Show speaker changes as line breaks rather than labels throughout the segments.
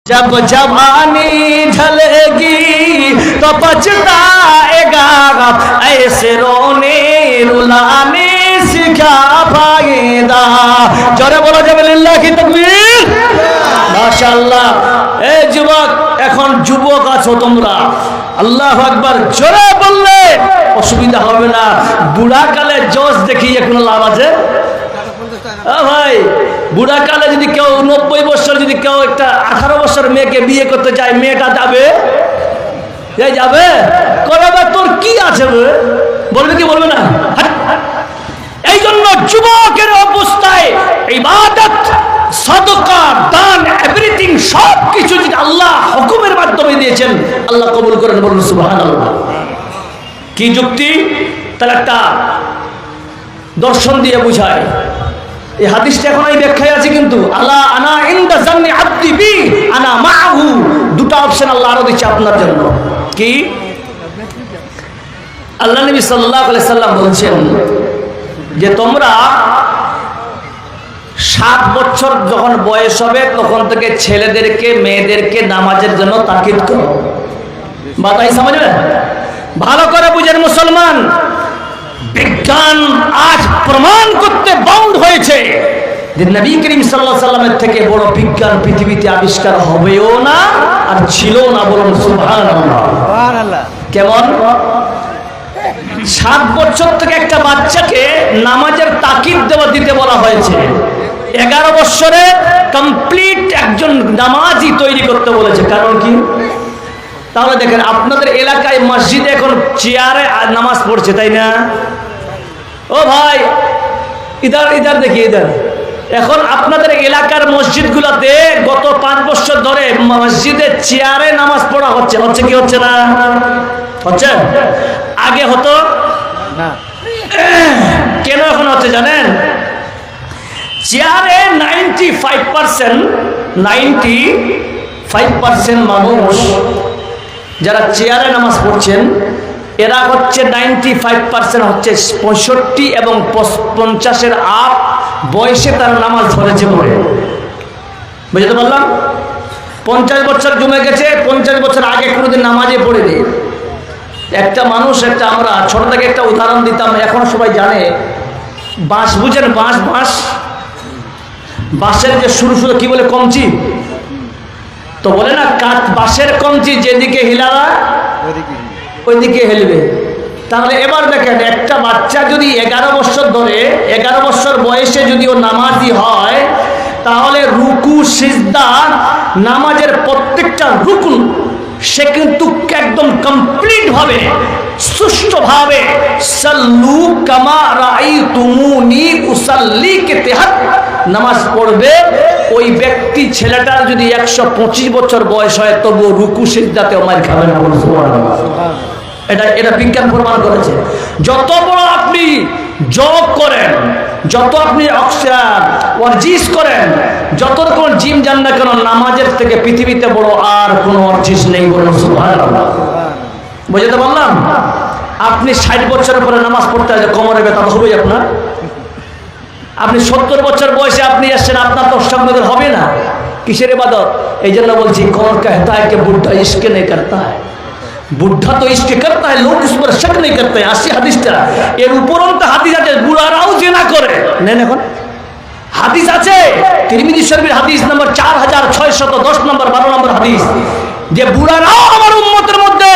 जब जवानी ढलेगी तो पछताएगा, ऐसे रोने रुलाने से क्या फायदा। जोरे बोलो जब लिल्लाह की तकबीर। माशाअल्लाह। ए যুবক, এখন যুবক আছো তোমরা, আল্লাহু আকবার জোরে বললে অসুবিধা হবে না। বুড়া কালে জোশ দেখিয়ে কোনো লাভ আছে? ভাই, বুড়া কালে যদি কেউ 90 বছর যদি কেউ একটা 18 বছর মেয়েকে বিয়ে করতে চায়, মেয়েটা যাবে? যাবে? করবে? তোর কি আছে? বলবে কি বলবে না? এই জন্য যুবকের অবস্থায় ইবাদত, সাদকা, দান, এভরিথিং সব কিছু যদি আল্লাহ হুকুমের মাধ্যমে দিয়েছেন, আল্লাহ কবুল করেন। বলুন সুবহানাল্লাহ। কি যুক্তি? তাহলে একটা দর্শন দিয়ে বুঝায়। এই হাদিসটা এখন এই ব্যাখ্যায় আছে, কিন্তু আলা আনা ইনদা জান্নি আব্দি বি আনা মাহু, দুটো অপশন আল্লাহ আরো দিচ্ছে আপনার জন্য। কি? আল্লাহ নবী সাল্লাল্লাহু আলাইহি সাল্লাম বলছেন যে তোমরা 7 বছর যখন বয়স হবে তখন থেকে ছেলেদেরকে মেয়েদেরকে নামাজের জন্য তাকিদ করো। বাতাই সমঝবেন? ভালো করে বুঝেন মুসলমান। বিজ্ঞান আজ প্রমাণ করতে বাউন্ড হয়েছে যে নবী করিম সাল্লাল্লাহু আলাইহি সাল্লামের থেকে বড় বিজ্ঞান পৃথিবীতে আবিষ্কার হবেও না আর ছিল না। বলুন সুবহানাল্লাহ। সুবহানাল্লাহ। কেমন? 7 বছর থেকে একটা বাচ্চাকে নামাজের তাকিদ দিতে বলা হয়েছে। 11 বছরে কমপ্লিট একজন নামাজি তৈরি করতে বলেছে। কারণ কি? তাহলে দেখেন, আপনাদের এলাকায় মসজিদে এখন চেয়ারে নামাজ পড়ছে, তাই না? ও ভাই, ইধার দেখি, ইধার। এখন আপনাদের এলাকার মসজিদগুলোতে গত 5 বছর ধরে মসজিদে চেয়ারে নামাজ পড়া হচ্ছে। হচ্ছে কি হচ্ছে না? হচ্ছে। আগে হতো না। কেন এখন হচ্ছে জানেন? চেয়ারে 95% মানুষ যারা চেয়ারে নামাজ পড়ছেন, এরা হচ্ছে 95% হচ্ছে 65 এবং 50-এর আপ বয়সে তারা নামাজ ধরেছে পড়ে। বুঝতে পারলাম? 50 বছর জমে গেছে, 50 বছর আগে কোনোদিন নামাজে পড়েনি। একটা মানুষ, আমরা ছোট থেকে একটা উদাহরণ দিতাম, এখন সবাই জানে। বাঁশ বুঝেন? বাঁশের যে শুরু কি বলে? কমচি। তো বলে না, কাঠ বাঁশের কমচি যেদিকে হিলাবা ওইদিকে হেলবে। তাহলে এবার দেখেন, একটা বাচ্চা যদি 11 বছর ধরে 11 বছর বয়সে যদি ও নামাজি হয়, তাহলে রুকু সিজদা নামাজের প্রত্যেকটা রুকুন সে কিন্তু একদম কমপ্লিট ভাবে, সুষ্ঠুভাবে সাল্লু কামা রাআইতুমুনি উসাল্লি কে তেহাত নামাজ পড়বে। ওই ব্যক্তি, ছেলেটার যদি 125 বছর বয়স হয়, তবু রুকু সিজদাতেও মার খাবে না। এটা বিজ্ঞান প্রমাণ করেছে। যত বড় আপনি যোগ করেন, যত আপনি ওয়ার্জিস করেন, যত রকম জিম যান না কেন, নামাজের থেকে পৃথিবীতে বড় আর কোনো ওয়ার্জিস নেই। বলুন সুবহানাল্লাহ। বুঝতে পারলাম? আপনি 60 বছরের পরে নামাজ পড়তে হয়, কোমরে ব্যথা হবেই আপনার। আপনি 70 বছর বয়সে আপনি এসছেন, আপনার তো সঙ্গদের হবে না। কিসের ইবাদত? এই জন্য বলছি, কौन कहता है कि बुढ़ा इश्क नहीं करता है? बुढ़ा तो इश्क करता है, लोग उस पर शक नहीं करते। আসি হাদিসটা, এর উপরন্ত হাদিস আছে বুড়ারাও জিনা করে। নেন এখন হাদিস আছে, তিরমিজি শরীফের হাদিস নম্বর 4610 নম্বর 12 নম্বর হাদিস, যে বুড়ারাও আমার উম্মতের মধ্যে,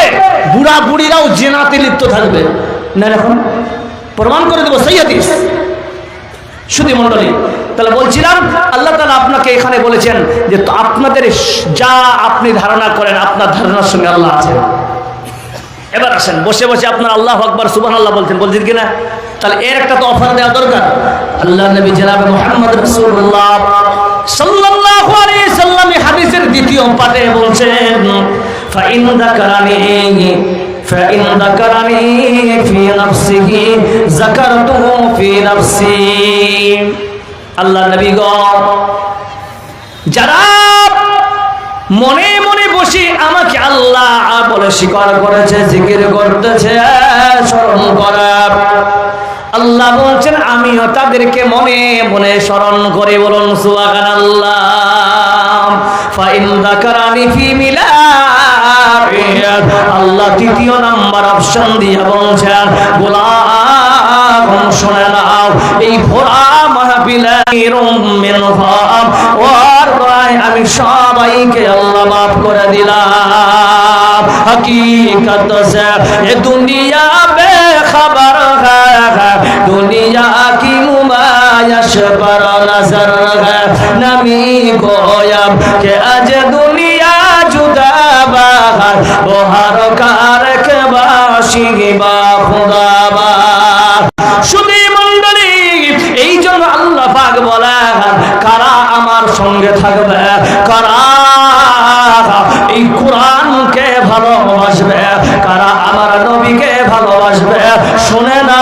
বুড়া বুড়িরাও জিনাতে লিপ্ত থাকবে। নেন এখন প্রমাণ করে দেবো, সেই হাদিস। শুধু মণ্ডলী, তাহলে বলছিলাম, আল্লাহ তাআলা আপনাকে এখানে বলেছেন যে আপনাদের যা আপনি ধারণা করেন, আপনার ধারণার সঙ্গে আল্লাহ আছেন। এবার আসেন, বসে বসে আপনার আল্লাহু আকবার সুবহানাল্লাহ বলছেন কিনা? তাহলে এর একটা তো অফার দেওয়া দরকার। আল্লাহ নবী জনাবে মুহাম্মদ রাসূলুল্লাহ সাল্লাল্লাহু আলাইহি সাল্লাম হাদিসের দ্বিতীয় পাঠে বলছেন, ফাইন যাকারানি ফি নাফসিহি যাকারতুহু ফি নাফসি। আল্লাহ নবী গো, যারা মনে মনে বসে আমাকে আল্লাহ বলে স্বীকার করেছে, জিকির করতেছে, স্মরণ করে, আল্লাহ বলছেন আমিও তাদেরকে মনে মনে স্মরণ করে। বলুন সুবহানাল্লাহ। ফাইন যাকারানি ফি মিলাদ, আল্লাহ তৃতীয় নাম্বার অপশন দিয়ে বলছেন গোলাম শুনে নাও, এই ভোরা মাহফিলে আমি সবাইকে আল্লাহ মাফ করে দিলাম। हकीकत से ये दुनिया बेखबर है, दुनिया की नुमाइश पर नजर है, नमी गोयब के अज दुनिया जुदा बाहर वो हर कार के बाशी बा खुदा শুধু মণ্ডলী, এই জন্য আল্লাহ পাক বলেন কারা আমার সঙ্গে থাকবে, কারা এই কোরআনকে ভালোবাসবে, কারা আমার নবীকে ভালোবাসবে, শুনে না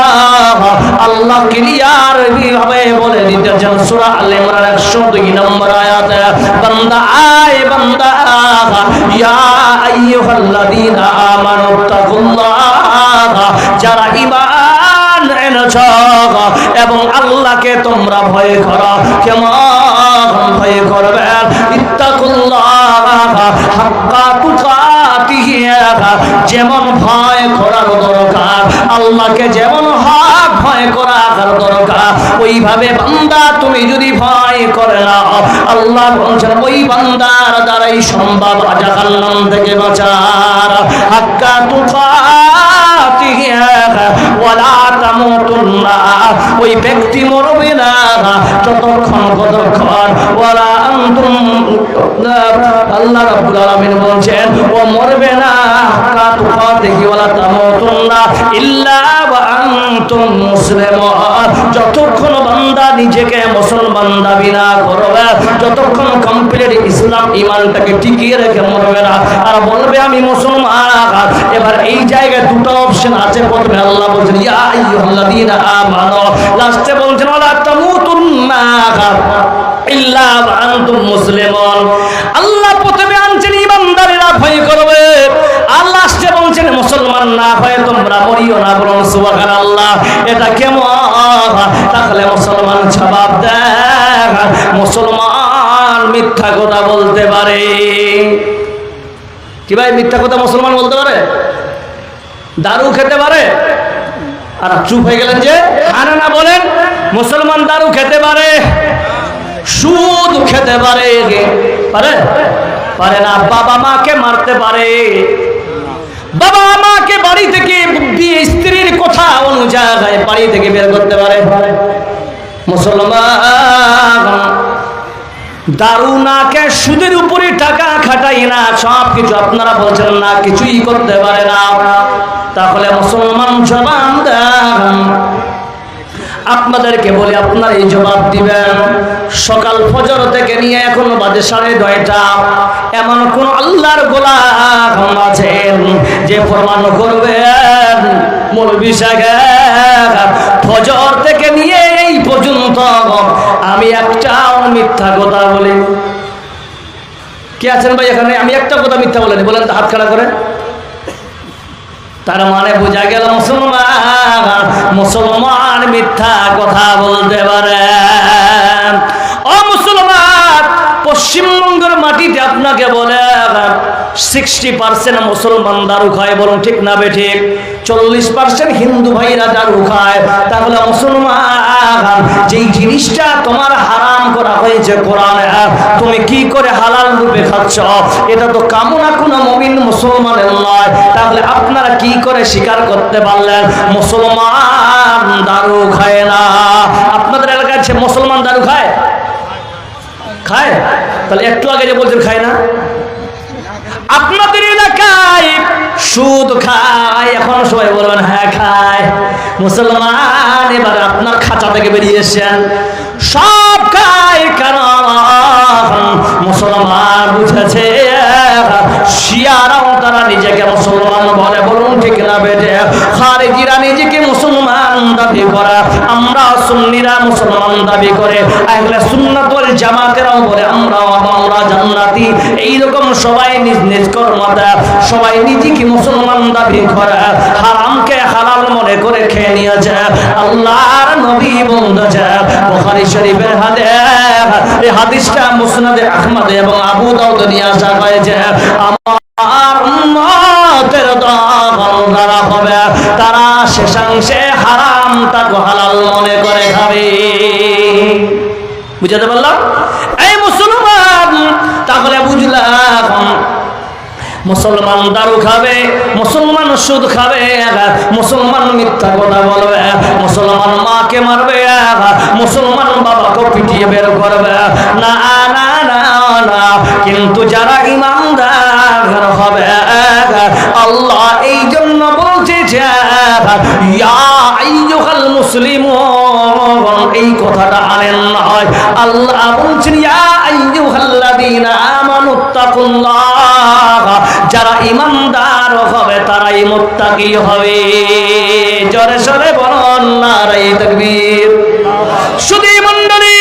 আল্লাহ ক্লিয়ার ভাবে বলে দিতেছেন সূরা আল ইমরান 102 নম্বর আয়াতে, বান্দা আয় বান্দা ইয়া আইয়ুহাল্লাযীনা আমানু তাকুল্লাহ, যারা ঈমান এনেছ এবং আল্লাহকে তোমরা ভয় করো, কেমন ভয় করবে, ইত্তাকুল্লাহ হাক্কা তুকাতিহি, যেমন ভয় করার দরকার, আল্লাহকে যেমন হক ভয় করার দরকার, ওইভাবে বান্দা তুমি যদি ভয় করে না, আল্লাহ বলছেন ওই বান্দার দ্বারাই সম্ভব জাহান্নাম থেকে বাঁচার। হাক্কা তুকাতিহি ওয়ালা তামুতুন্না, ওই ব্যক্তি মরবে না যতক্ষণ কতক্ষণ ওয়ালা আনতুম, আল্লাহ রাব্বুল আলামিন বলছেন ও মরবে না হাক্কা তুকাতিহি ওয়ালা তামুতুন্না ইল্লা ওয়া আনতুম মুসলিমুন, যতক্ষণ বান্দা নিজেকে মুসলমান দাবি না করবে, যতক্ষণ কমপ্লিট ইসলাম ঈমানটাকে টিকিয়ে রেখে মরবে না আর বলবে আমি মুসলমান। এবার এই জায়গায় দুটো অপশন আছে, প্রথমে আল্লাহ বলছেন ইয়া আইয়ুহাল্লাযীনা আমানু, লাস্টে বলছেন ওয়ালা তামুতুন্না ইল্লা ওয়া আনতুম মুসলিমুন। আল্লাহ প্রথমে আনছেন ঈমানদারেরা ভয় করবে, আর লাস্টে বলছেন মুসলমান না হয়ে তোমরা মরিও না, বলুন সুবহানাল্লাহ। এটা কেমন? তাহলে মুসলমান জবাব দেয়, মুসলমান মিথ্যা কথা বলতে পারে। কি ভাই, মিথ্যা কথা মুসলমান বলতে পারে? দারু খেতে পারে? আর চুপ হয়ে গেলেন যে খানা না বলেন। মুসলমান দারু খেতে পারে, সুদ খেতে পারে, পারে পারে না। বাবা মাকে মারতে পারে, বাবা মাকে বাড়ি থেকে স্ত্রীর কথা অনুযায়ী বাড়ি থেকে বের করতে পারে। মুসলমান দারু না কে সুদের উপরে টাকা খাটাই না, সব কিছু আপনারা বলছেন না কিছুই করতে পারে না। তাহলে মুসলমান জবাব দেন। আপনাদেরকে বলি আপনারা এই জবাব দিবেন, সকাল ফজর থেকে নিয়ে এখন বাজে 9:30, এমন কোন আল্লাহর গোলাম আছেন যে প্রমাণ করবেন মৌলভী সাহেব ফজর থেকে নিয়ে এই পর্যন্ত আমি একটাও মিথ্যা কথা বলি? কে আছেন ভাই এখানে? আমি একটা কথা মিথ্যা বলিনি, বলেন তো হাত খাড়া করে। তার মানে বোঝা গেল মুসলমান মিথ্যা কথা বলতে পারে। ও মুসলমান, পশ্চিমবঙ্গের মাটিতে আপনাকে বলে 60% মুসলমান দারু খায়, বলুন ঠিক না বেঠিক? 40% হিন্দু ভাইরা দারু খায়। তাহলে মুসলমান, যেই জিনিসটা তোমার হারাম করা হয়েছে কোরআনে, তুমি কি করে হালাল রূপে খাচ্ছ? এটা তো কামনা কোনো মুমিন মুসলমানের নয়। তাহলে আপনারা কি করে স্বীকার করতে পারলেন মুসলমান দারু খায় না? আপনাদের এলাকায় মুসলমান দারু খায়? খায়? তাহলে একটু আগে যে বলছেন খায় না, আপনাদের এলাকায় সুদ খায়, এখন সবাই বলবেন হ্যাঁ খায়। মুসলমান এবার আপনার খাঁচা থেকে বেরিয়ে এসেছেন, সব খায়। কারণ মুসলমান বুঝেছে শিয়ারাও তারা নিজেকে মুসলমান বলে, বলুন ঠিক না বেটে? খারিজিরা নিজেকে মুসলমান দাবি করে, আমরা সুন্নিরা মুসলমান দাবি করে, আহলে সুন্নাত ওয়াল জামাতেরাও বলে আমরা জান্নাতি। এইরকম সবাই নিজ নিজ কর্মতে সবাই নিজেকে মুসলমান দাবি করে, হারামকে হালাল মনে করে খেয়ে নিয়েছে। আল্লাহর নবী বলেছে, বুখারী শরীফের হাদিস, এই হাদিসটা মুসনাদে আহমদ এবং আবু দাউদ নিয়ে আসা হয়েছে। আমার উম্মতের দল যারা হবে তারা শেষাংশে হারামটাকে হালাল মনে করে খাবে। বুঝতে পারলাম? এই মুসলমান, তাহলে বুঝলাম মুসলমান দারু খাবে, মুসলমান সুদ খাবে, মুসলমান মিথ্যা কথা বলবে, মুসলমান মাকে মারবে, মুসলমান বাবাকে পিটিয়ে বের করবে। না না না না, কিন্তু যারা ইমানদার হবে আল্লাহ এই জন্য বলছে যে ইয়া আইয়ুহাল মুসলিমুন, এই কথাটা আনেন নয়। আল্লাহ বলছেন ইয়া আইয়ুহাল্লাযীনা আমানুত্তাকুল্লাহ, যারা ইমানদার হবে তারাই মুত্তাকি হবে। জোরে সোরে বলুন নারে তাকবীর। শুধু মণ্ডলী,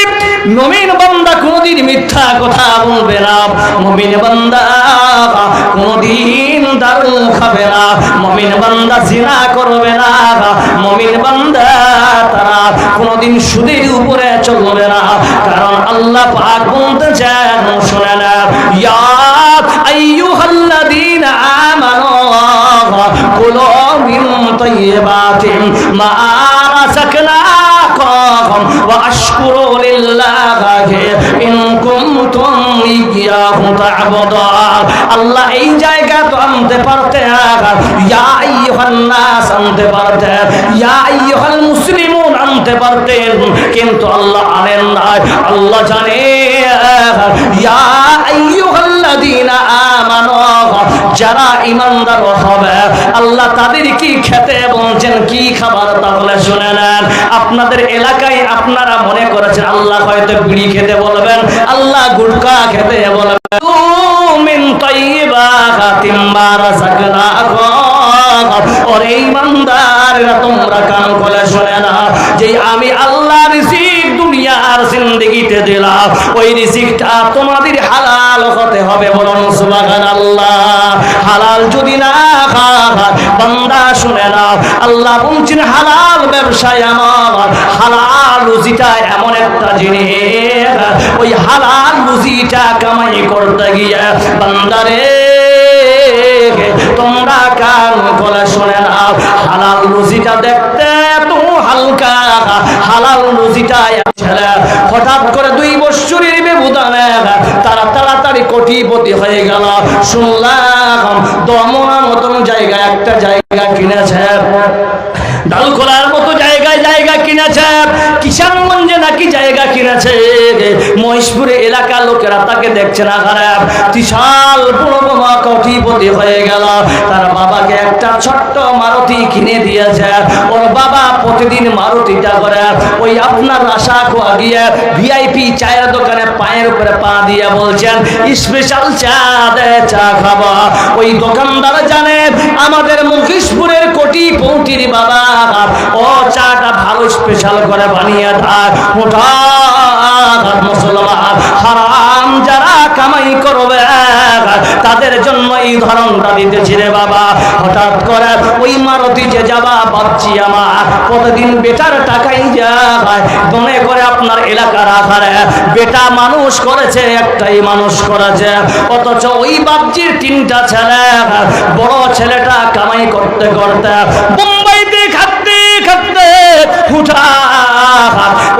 মুমিন বান্দা কোনদিন মিথ্যা কথা বলবে না, মুমিন বান্দা কোনদিন দারু খাবে না, মুমিন বান্দা জিনা করবে না, মুমিন বান্দা তারা কোনদিন সুদের উপরে চলবে না। কারণ আল্লাহ পাক বলতেছেন, শুনেন, ইয়া আইয়ুহাল্লাযীনা আমানু কুলু মিন তাইয়্যিবাতি মা রাযাকনাকুম ওয়া আশকুরু লিল্লাহি ইন কুনতুম ইয়্যাহু তা'বুদুন। আল্লাহ এই জায়গা তো আনতে পারতে, ইয়া আইয়ুহান নাস আনতে পারতে, ইয়া আইয়ুহাল মুসলিমুন আনতে পারতেন, কিন্তু আল্লাহ আনেন নাই। আল্লাহ জানে ইয়া আইয়ুহাল্লাযীনা আমানু, যারা ইমানদার হবে আল্লাহ তাদের কি খেতে বলছেন, কি খাবার, তাহলে শুনে নেন। আপনাদের এলাকায় আপনারা মনে করেছেন আল্লাহ হয়তো বিড়ি খেতে বলবেন, আল্লাহ গুটখা খেতে বলবেন। মিন তাইয়্যিবাতিম মা রাযাকনাকুম, ওরে ইমানদাররা তোমরা কান খুলে শুনে নাও, যে আমি আল্লাহ রিজিক দুনিয়ার জিন্দেগিতে দিলাম, ওই রিজিকটা তোমাদের হালাল হতে হবে। বলুন সুবহানাল্লাহ। হালাল যদি না খায় বান্দা শুনে নাও, আল্লাহ বলছেন হালাল ব্যবসায় আমার, হালাল রুজিটা এমন একটা জিনিস, ওই হালাল রুজিটা কামাই করতে গিয়ে বান্দারে তোমরা কান খুলে শুনে নাও, হালাল রুজিটা দেখতে এত হালকা, হালাল রুজিটা ছেলে হঠাৎ করে 2 বছরের ব্যবধানে তারা তাড়াতাড়ি কোটিপতি হয়ে গেল। শুনলাম দমনা মতন জায়গায় একটা জায়গা কিনেছে, ডালখোলার মতো জায়গায় জায়গা কিনেছে, কিষানগঞ্জে নাকি জায়গা কিনেছে, মহেশপুরে এলাকার লোকেরা তাকে দেখছে না খারাপ, বিশাল বড় বড় কোটিপতি হয়ে গেল। তার বাবাকে একটা ছোট্ট মারুতি কিনে দিয়েছে। ওর বাবা প্রতিদিন মারুতিটা করে ওই আপনার আশা খোয়া গিয়ে ভিআইপি চায়ের দোকানে পায়ের উপরে পা দিয়ে বলছেন স্পেশাল চা দে, চা খাবো। ওই দোকানদার জানে আমাদের মহেশপুরের কোটিপতির বাবা ও চাটা ভালো স্পেশাল করে বানিয়ে দেয়। মোটা মুসলমান হারাম যারা কামাই করবে তাদের জন্য এই ধরনটা দিতেছি রে বাবা। হঠাৎ করে ওই মারুতি যে যাবা ভাবছি আমার প্রতিদিন বেটার টাকাই যায়, মনে করে আপনার এলাকার আধারে বেটা মানুষ করেছে, একটাই মানুষ করেছে, অথচ ওই বাপজির 3টা ছেলে, বড় ছেলেটা কামাই করতে করতে মুম্বাইতে খাটতে খাটতে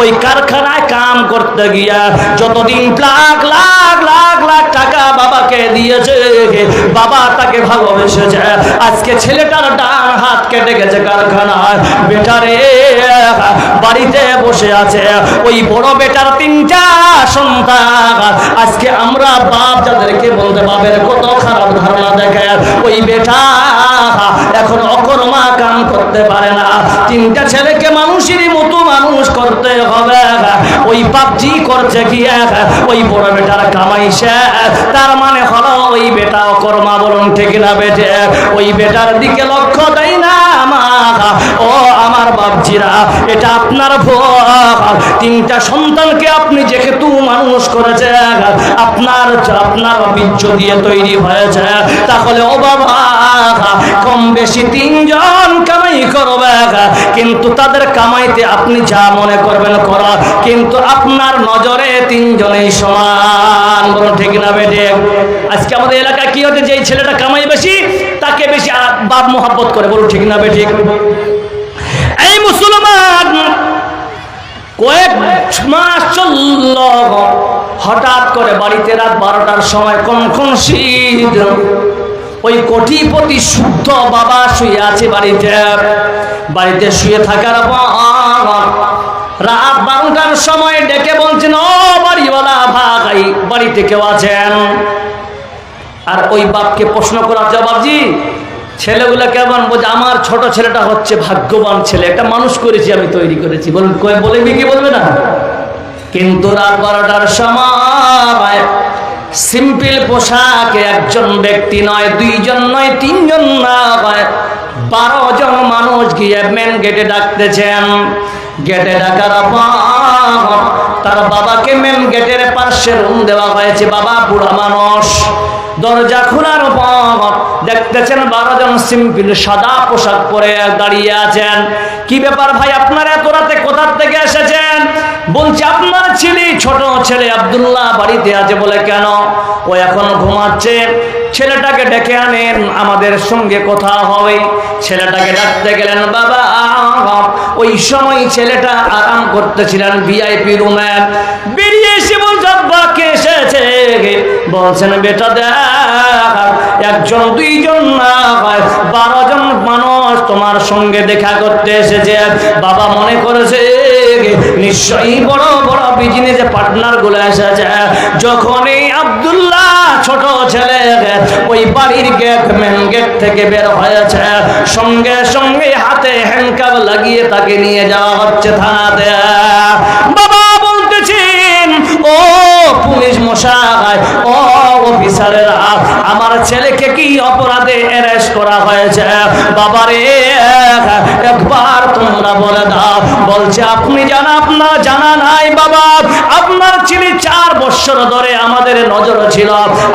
ওই কারখানায় কাম করতে গিয়া যতদিন লাখ লাখ লাখ লাখ টাকা বাবাকে দিয়েছে, বাবা তাকে ভালোবেসেছে, আজকে ছেলেটার ডান হাত কেটে গেছে কারখানায়, বেটারে বাড়িতে বসে আছে। ওই বড় বেটার 3টা সন্তান, আজকে আমরা বাপ যাদেরকে বলতে বাপের কত খারাপ ধারণা দেখে, ওই বেটা এখন অকর্মা কাম করতে পারে না। 3টা ছেলেকে মানুষের মতো মানুষ করতে হবে, ওই পাবজি করছে কি ওই বড় বেটার কামাইছে, তার মানে হলো ওই বেটা অকর্মা। বলুন ঠিক না বেটে? ওই বেটার দিকে লক্ষ্য দেয় না আমার ও আমার বাপজিরা, এটা আপনার ভুল। তিনটা সন্তানকে আপনি যেহেতু মানুষ করেছেন, আপনার বীর্য দিয়ে তৈরি হয়েছে, তাহলে ও বাবা কম বেশি তিনজন কামাই করবে, কিন্তু তাদের কামাইতে আপনি যা মনে করবেন করা, কিন্তু আপনার নজরে তিনজনেই সমান। বলুন ঠিক না বেটে? আজকে আমাদের এলাকায় কি হচ্ছে, যে ছেলেটা কামাই বেশি তাকে বেশি বাপ মোহাব্বত করে। বলুন ঠিক না বেটে? এই মুসলমান কয়েক মাস চলল, হঠাৎ করে বাড়িতে রাত 12টার সময় কনকন শীত, ওই কোটিপতি শুদ্ধ বাবা শুয়ে আছে বাড়িতে শুয়ে থাকার পর রাত 12টার সময় ডেকে বলছেন, ও বাড়িওয়ালা ভাই, বাড়িতে কেউ আছেন? আর ওই বাপকে প্রশ্ন করা, বাপজি ছেলেগুলো কেমন? বলছে, আমার ছোট ছেলেটা হচ্ছে ভাগ্যবান ছেলে, একটা মানুষ করেছি, আমি তৈরি করেছি। বলুন বলবি কি বলবে না? কিন্তু রাত 12টার সময় সিম্পল পোশাকে একজন ব্যক্তি নয়, দুইজন নয়, তিনজন নয়, 12 জন মানুষ গিয়ে মেন গেটে ডাকতেছেন। গেটে ডাকার পর তার বাবাকে মেন গেটের পাশে রুম দেওয়া হয়েছে। বাবা বুড়া মানুষ, দরজা খোলার পর দেখতেছেন 12 জন সিম্পল সাদা পোশাক পরে দাঁড়িয়ে আছেন। কি ব্যাপার ভাই, আপনারা এত রাতে কোথা থেকে এসেছেন? বলছে, আপনার ছেলে, ছোট ছেলে আব্দুল্লাহ বাড়িতে আছে। বলে, কেন? ও এখন ঘুমাচ্ছে, ছেলেটাকে ডেকে আনেন, আমাদের সঙ্গে কথা হবে। ছেলেটাকে ডাকতে গেলেন। বাবা ওই সময় ছেলেটা আরাম করতেছিলেন ভিআইপি রুমে। বেরিয়ে এসে বলছে, আব্বা কে এসেছে? বলছেন, বেটা দেখ, একজন দুইজন না 12 জন মানুষ তোমার সঙ্গে দেখা করতে এসেছে। বাবা মনে করেছে নিশ্চয়ই বড় বড় বিজনেস পার্টনার গুলো এসেছে। যখনই আব্দুল্লাহ ছোট ছেলে ওই বাড়ির মেন গেট থেকে বের হয়েছে, সঙ্গে সঙ্গে হাতে হ্যান্ডকাপ লাগিয়ে তাকে নিয়ে যাওয়া হচ্ছে থানাতে। বাবা বলতেছেন, ও পুলিশ মশাই, ও অফিসারেরা, আমার ছেলেকে কি অপরাধে অ্যারেস্ট করা হয়েছে? বাবারে একবার তোমরা বলে দাও। বলছে, আপনি আপনার জানা নাই বাবা, আপনার ছেলে 4 বছর ধরে আমাদের নজরে ছিল।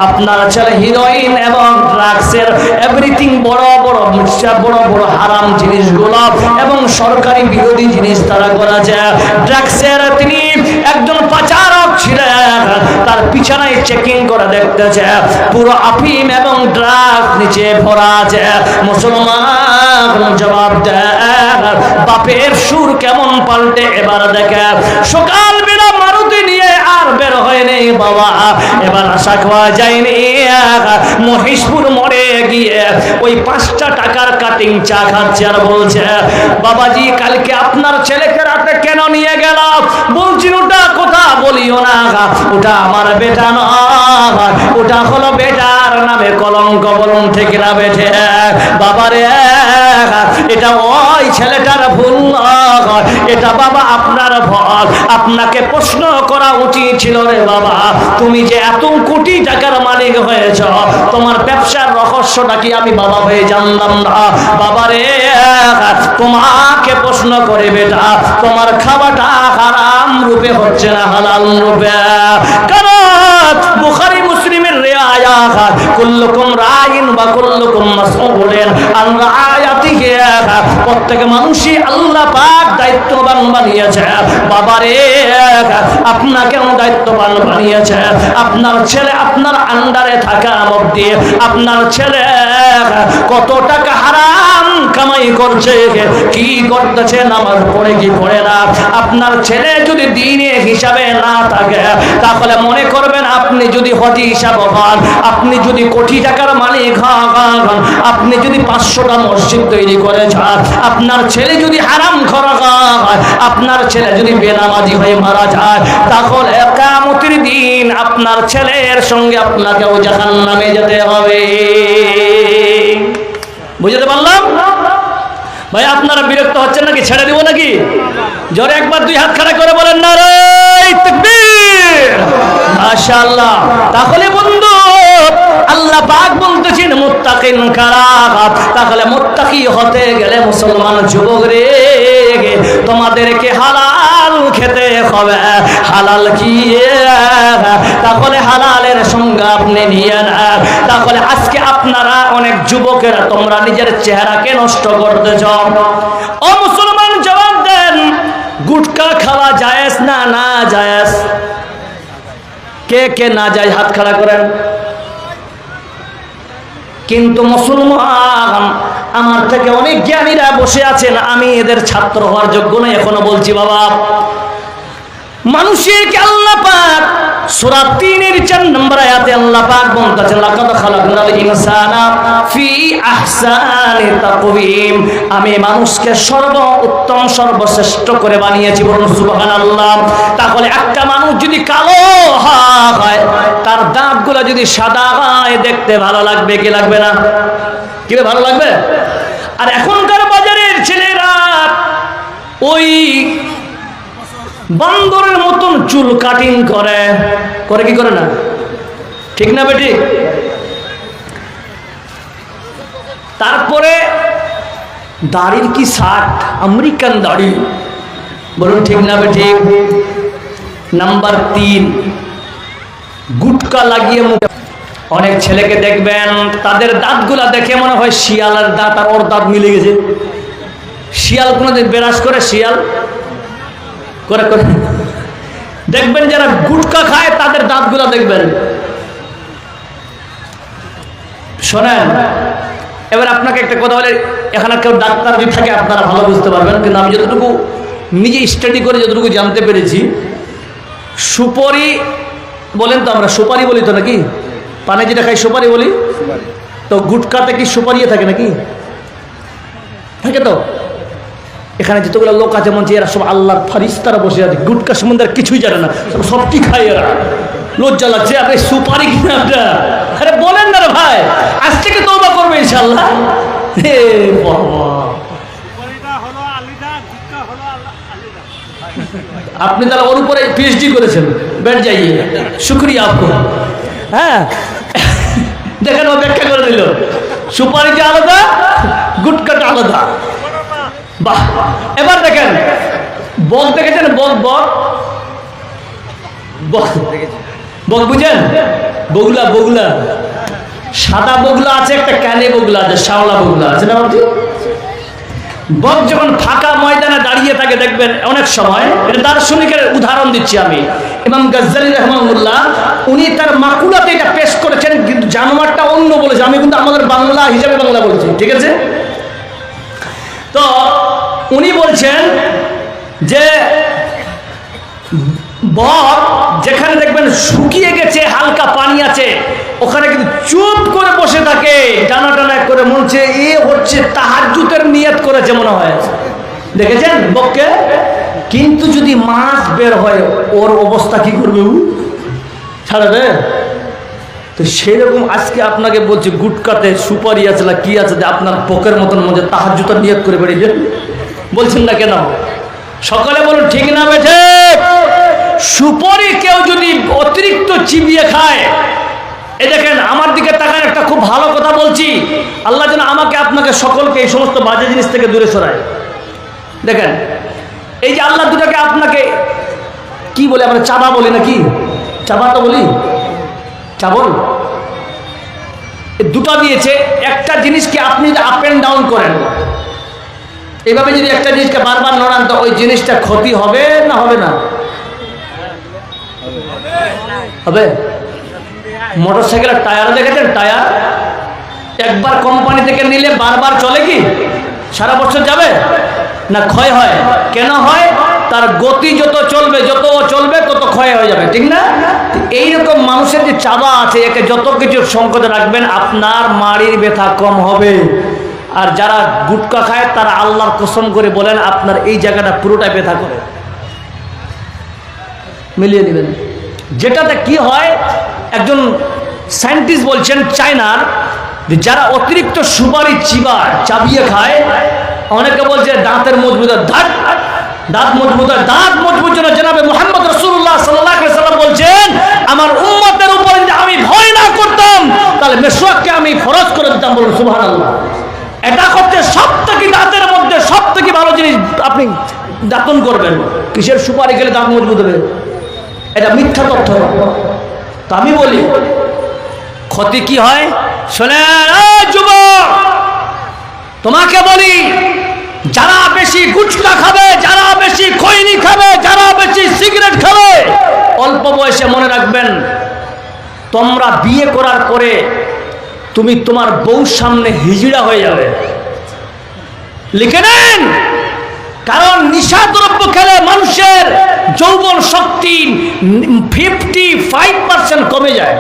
আপনার ছেলে হিরোইন এবং ড্রাগসের এভরিথিং বড় বড় হারাম জিনিসগুলো এবং সরকারি বিরোধী জিনিস তারা করেছে। ড্রাগসের তিনি একজন পাচারক ছিলেন, তার পিছনায় চেকিং করে দেখতেছে পুরো আফিম এবং ড্রাগস নিচে ভরা আছে। মুসলমান জবাব দেয়, বাপের সুর কেমন পাল্টে এবার দেখে। সকাল বেলা মারুতি নিয়ে আর বের হয়নি বাবা, এবার আশা খাওয়া যায়নি। মহিষপুর মোড়ে গিয়ে ওই 5টা টাকার কাটিং চা খাচ্ছে আর বলছে, বাবাজি কালকে আপনার ছেলেকে রাতে কেন নিয়ে গেল? বলছি, ওটা কথা বলিও না, ওটা আমার বেটা নয়, ওটা হলো বেটার নামে কলঙ্ক। বলুন ঠিক না বেঠে? বাবারে এটা ওই ছেলেটার ভুল নয়, এটা বাবা আপনার ভুল। আপনাকে প্রশ্ন করা উচিত ছিল, রে বাবা তুমি যে এত কোটি টাকার মালিক হয়েছ, তোমার ব্যবসার রহস্যটা কি আমি বাবা হয়ে জানলাম না? বাবারে তোমাকে প্রশ্ন করে বেটা, তোমার খাওয়াটা হারাম রূপে হচ্ছে না হালাল রূপে? কারণ বুখারী মুসলিমের রিওয়ায়াত, কুল্লুকুম রাইন ওয়া কুল্লুকুম মাসউলুন আন রায়াতিহি, প্রত্যেক মানুষই আল্লাহ পাক দায়িত্ববান বানিয়েছে। বাবারে আপনাকেও দায়িত্ববান বানিয়েছে। আপনার ছেলে আপনার আন্ডারে থাকা অবধি আপনার ছেলে কত টাকা হারাম কামাই করছে, কি করতেছে, নামাজ পড়ে কি পড়ে না, আপনার ছেলে যদি দিনে হিসাবে না থাকে, তাহলে মনে করবেন আপনি যদি হজি হিসাব হন, আপনি যদি কোটি টাকার মালিক হন, আপনি যদি 500টা মসজিদ তৈরি করে যান, আপনার ছেলে যদি হারাম খরচ হয়, আপনার ছেলে যদি বেনামাজি হয়ে মারা যায়, তাহলে কিয়ামতের দিন আপনার ছেলের সঙ্গে আপনাকেও জাহান্নামে যেতে হবে। বুঝতে পারলাম ভাই? আপনারা বিরক্ত হচ্ছেন নাকি? ছেড়ে দিব নাকি? জোরে একবার 2 হাত খাড়া করে বলেন নারে তাকবীর, মাশাআল্লাহ। তাহলে বন্ধু আল্লাহ পাক বলতেছেন মুত্তাকিন কারা। তাহলে মুত্তাকি হতে গেলে মুসলমান যুবক রে তোমাদেরকে হালাল খেতে হবে। হালাল কি? তাহলে হালালের সঙ্গে আপনি নিয়ে নেন। তাহলে আজকে আপনারা অনেক যুবকেরা তোমরা নিজের চেহারাকে নষ্ট করতেছ। ও মুসলমান জবাব দেন, গুটকা খাওয়া জায়েজ না না জায়েজ? কে কে না যায় হাত খাড়া করেন। কিন্তু মুসলমান আমার থেকে অনেক জ্ঞানীরা বসে আছেন, আমি এদের ছাত্র হওয়ার যোগ্য নই, এখনো বলছি বাবা। মানুষকে আল্লাহ পাক সূরা 3-এর 4 নম্বর আয়াতে আল্লাহ পাক বলতেছেন, লাকাদ খালাকনাল ইনসানা ফি আহসানি তাকওয়িম। আমি মানুষকে সর্বোত্তম সর্বশ্রেষ্ঠ করে বানিয়েছি, বলুন সুবহানাল্লাহ। তাহলে একটা মানুষ যদি কালো হয়, তার দাঁতগুলো যদি সাদা হয়, দেখতে ভালো লাগবে কি লাগবে না? কি ভালো লাগবে? আর এখনকার বাজারের ছেলেরা ওই বান্দরের মতন চুল কাটিং করে কি করে না? ঠিক না বেটি? তারপরে দাড়ির কি শার্ট, আমেরিকান দাড়ি, বলুন ঠিক না বেটি? নাম্বার 3, গুটকা লাগিয়ে মুখে। অনেক ছেলেকে দেখবেন তাদের দাঁতগুলা দেখে মনে হয় শিয়ালের দাঁত আর ওর দাঁত মিলে গেছে। শিয়াল কোনোদিন বেরাস করে? শিয়াল করে করে দেখবেন যারা গুটকা খায় তাদের দাঁতগুলা দেখবেন। শোনেন, এবার আপনাকে একটা কথা বলে, এখানে কেউ ডাক্তার যদি থাকে আপনারা ভালো বুঝতে পারবেন, কিন্তু আমি যতটুকু নিজে স্টাডি করে যতটুকু জানতে পেরেছি, সুপারি বলেন তো, আমরা সুপারি বলি তো নাকি? পানে যেটা খাই সুপারি বলি তো, গুটকাতে কি সুপারিয়ে থাকে নাকি? থাকে তো। এখানে যতগুলো লোক আছে মনে হচ্ছে এরা সব আল্লাহর ফারিস্তারা বসে আছে, গুটকা সম্বন্ধে কিছুই জানে না, সবটি খায় এরা। লজ্জা লাগছে, আপনি সুপারি কিনা আপনার? আরে বলেন না রে ভাই, আজ থেকে তওবা করবে ইনশাআল্লাহ। হে বাবা, আপনি তাহলে ওর উপরে পিএইচডি করেছেন, बैठ जाइए, शुक्रिया आपको। হ্যাঁ, দেখেন ও ব্যাখ্যা করে দিল, সুপারিটা আলাদা, গুটকাটা আলাদা। বাহ। এবার দেখেন বক দেখেছেন? বক বক বক বক বুঝেন? বগুলা, বগুলা, সাদা বগুলা আছে, একটা ক্যানে বগুলা আছে, শাওলা বগুলা আছে না? বক যখন ফাঁকা ময়দানে দাঁড়িয়ে থাকে দেখবেন অনেক সময়, এটা দার্শনিকের উদাহরণ দিচ্ছি আমি, ইমাম গাজ্জালি রাহমাহুল্লাহ, উনি তার মাকুলাতে এটা পেশ করেছেন, কিন্তু জানোয়ারটা অন্য বলেছে, আমি কিন্তু আমাদের বাংলা হিসাবে বাংলা বলছি, ঠিক আছে? তো উনি বলছেন যে বক যেখানে দেখবেন শুকিয়ে গেছে, হালকা পানি আছে, ওখানে কিন্তু চুপ করে বসে থাকে, টানা টানা করে, মনে হচ্ছে এ হচ্ছে তাহাজ্জুদের নিয়ত করেছে মনে হয়। দেখেছেন বককে? কিন্তু যদি মাছ বের হয় ওর অবস্থা কি করবে? ছাড়াবে? তো সেরকম আজকে আপনাকে বলছে গুটকাতে সুপারি আছে না কি আছে, যে আপনার বকের মতন মধ্যে তাহাজ্জুদের নিয়ত করে বেরিয়ে বলছেন না কেন? সকালে বলুন ঠিক না বেঠে? সুপারি কেউ যদি অতিরিক্ত চিবিয়ে খায়, এই দেখেন আমার দিকে তাকান, একটা খুব ভালো কথা বলছি, আল্লাহ যেন আমাকে আপনাকে সকলকে এই সমস্ত বাজে জিনিস থেকে দূরে সরায়। দেখেন এই যে আল্লাহ দুটাকে আপনাকে কি বলে, আমরা চাবা বলি নাকি? চাবা তো বলি, চাবল, দুটা দিয়েছে। একটা জিনিসকে আপনি আপ এন্ড ডাউন করেন, এইভাবে যদি একটা জিনিসকে বারবার নড়ান, তো ওই জিনিসটা ক্ষতি হবে না হবে না? হবে। মোটর সাইকেলের টায়ার দেখেছেন? টায়ার একবার কোম্পানি থেকে নিলে বারবার চলে কি? সারা বছর যাবে না? ক্ষয় হয়। কেন হয়? তার গতি যত চলবে তত ক্ষয় হয়ে যাবে, ঠিক না? এইরকম মানুষের যে চাবা আছে, একে যত কিছু সংকটে রাখবেন, আপনার মাড়ির ব্যথা কম হবে। আর যারা গুটকা খায় তারা আল্লাহর কসম করে বলেন আপনার এই জায়গাটা পুরোটাই ব্যথা করে। মিলিয়ে নেবেন। যেটাতে কি হয়, একজন সায়েন্টিস্ট বলছেন চায়নার, যারা অতিরিক্ত সুপারি চাবিয়ে খায়, অনেকে বলছে দাঁতের মজবুত, দাঁত মজবুত হয়। দাঁত মজবুত জন্য জনাবে মুহাম্মদ রাসূলুল্লাহ সাল্লাল্লাহু আলাইহি ওয়াসাল্লাম বলছেন, আমার উম্মতের উপর যদি আমি ভয় না করতাম তাহলে মেশওয়াককে আমি ফরজ করে দিতাম। বলুন সুবহানাল্লাহ। এটা হচ্ছে সবথেকে দাঁতের মধ্যে সবথেকে ভালো জিনিস। আপনি দাতন করবেন। কিসের সুপারি খেলে দাঁত মজবুত হবে? এটা মিথ্যা তথ্য। তো আমি বলি ক্ষতি কি হয় শোনেন যুবক, তোমাকে বলি, যারা বেশি গুটখা খাবে, যারা বেশি খৈনি খাবে, যারা বেশি সিগারেট খাবে, অল্প বয়সে মনে রাখবেন তোমরা বিয়ে করার পরে তুমি তোমার বউর সামনে হিজড়া হয়ে যাবে। লিখে নেন, কারণ নিশাদ্রব্য খেলে মানুষের যৌবন শক্তি 55% কমে যায়।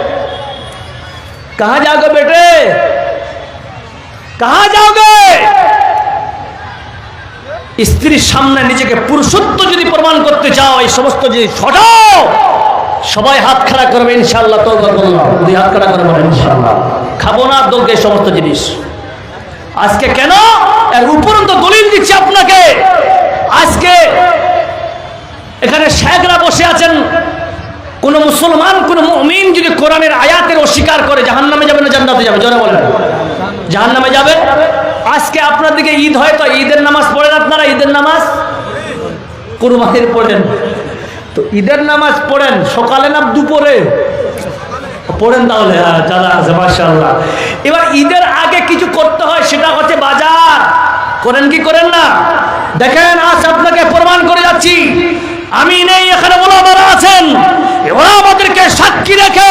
कहां जाओगे बेटे, कहां जाओगे? স্ত্রীর সামনে নিজেকে পুরুষত্ব যদি প্রমাণ করতে চাও, এই সমস্ত জিনিস হটাও। সবাই হাত খাড়া করবে ইনশাআল্লাহ। তওবা করলাম, দুই হাত খাড়া করবে ইনশাআল্লাহ। খাবো না দোকে এই সমস্ত জিনিস। আজকে কেন এর উপরন্ত দলিল দিচ্ছি আপনাকে। আজকে এখানে শেখরা বসে আছেন, কোন মুসলমান কোন মুমিন যদি কোরআনের আয়াতের অস্বীকার করে জাহান্নামে যাবে না জান্নাতে যাবে? জোরে বলেন। জাহান্নামে যাবে। আজকে আপনার দিকে ঈদ হয়, তো ঈদের নামাজ পড়েন আপনারা? ঈদের নামাজ কুরবানির পড়েন, তো ঈদের নামাজ পড়েন সকালে না দুপুরে পড়েন? তাহলে যারা আছে মাশাআল্লাহ। এবার ঈদের আগে কিছু করতে হয়, সেটা হচ্ছে বাজার করেন কি করেন না? দেখেন আজ আপনাকে প্রমাণ করে যাচ্ছি, আমি নেই, এখানে ওলামারা আছেন, ওরা আমাদেরকে সাক্ষী রেখে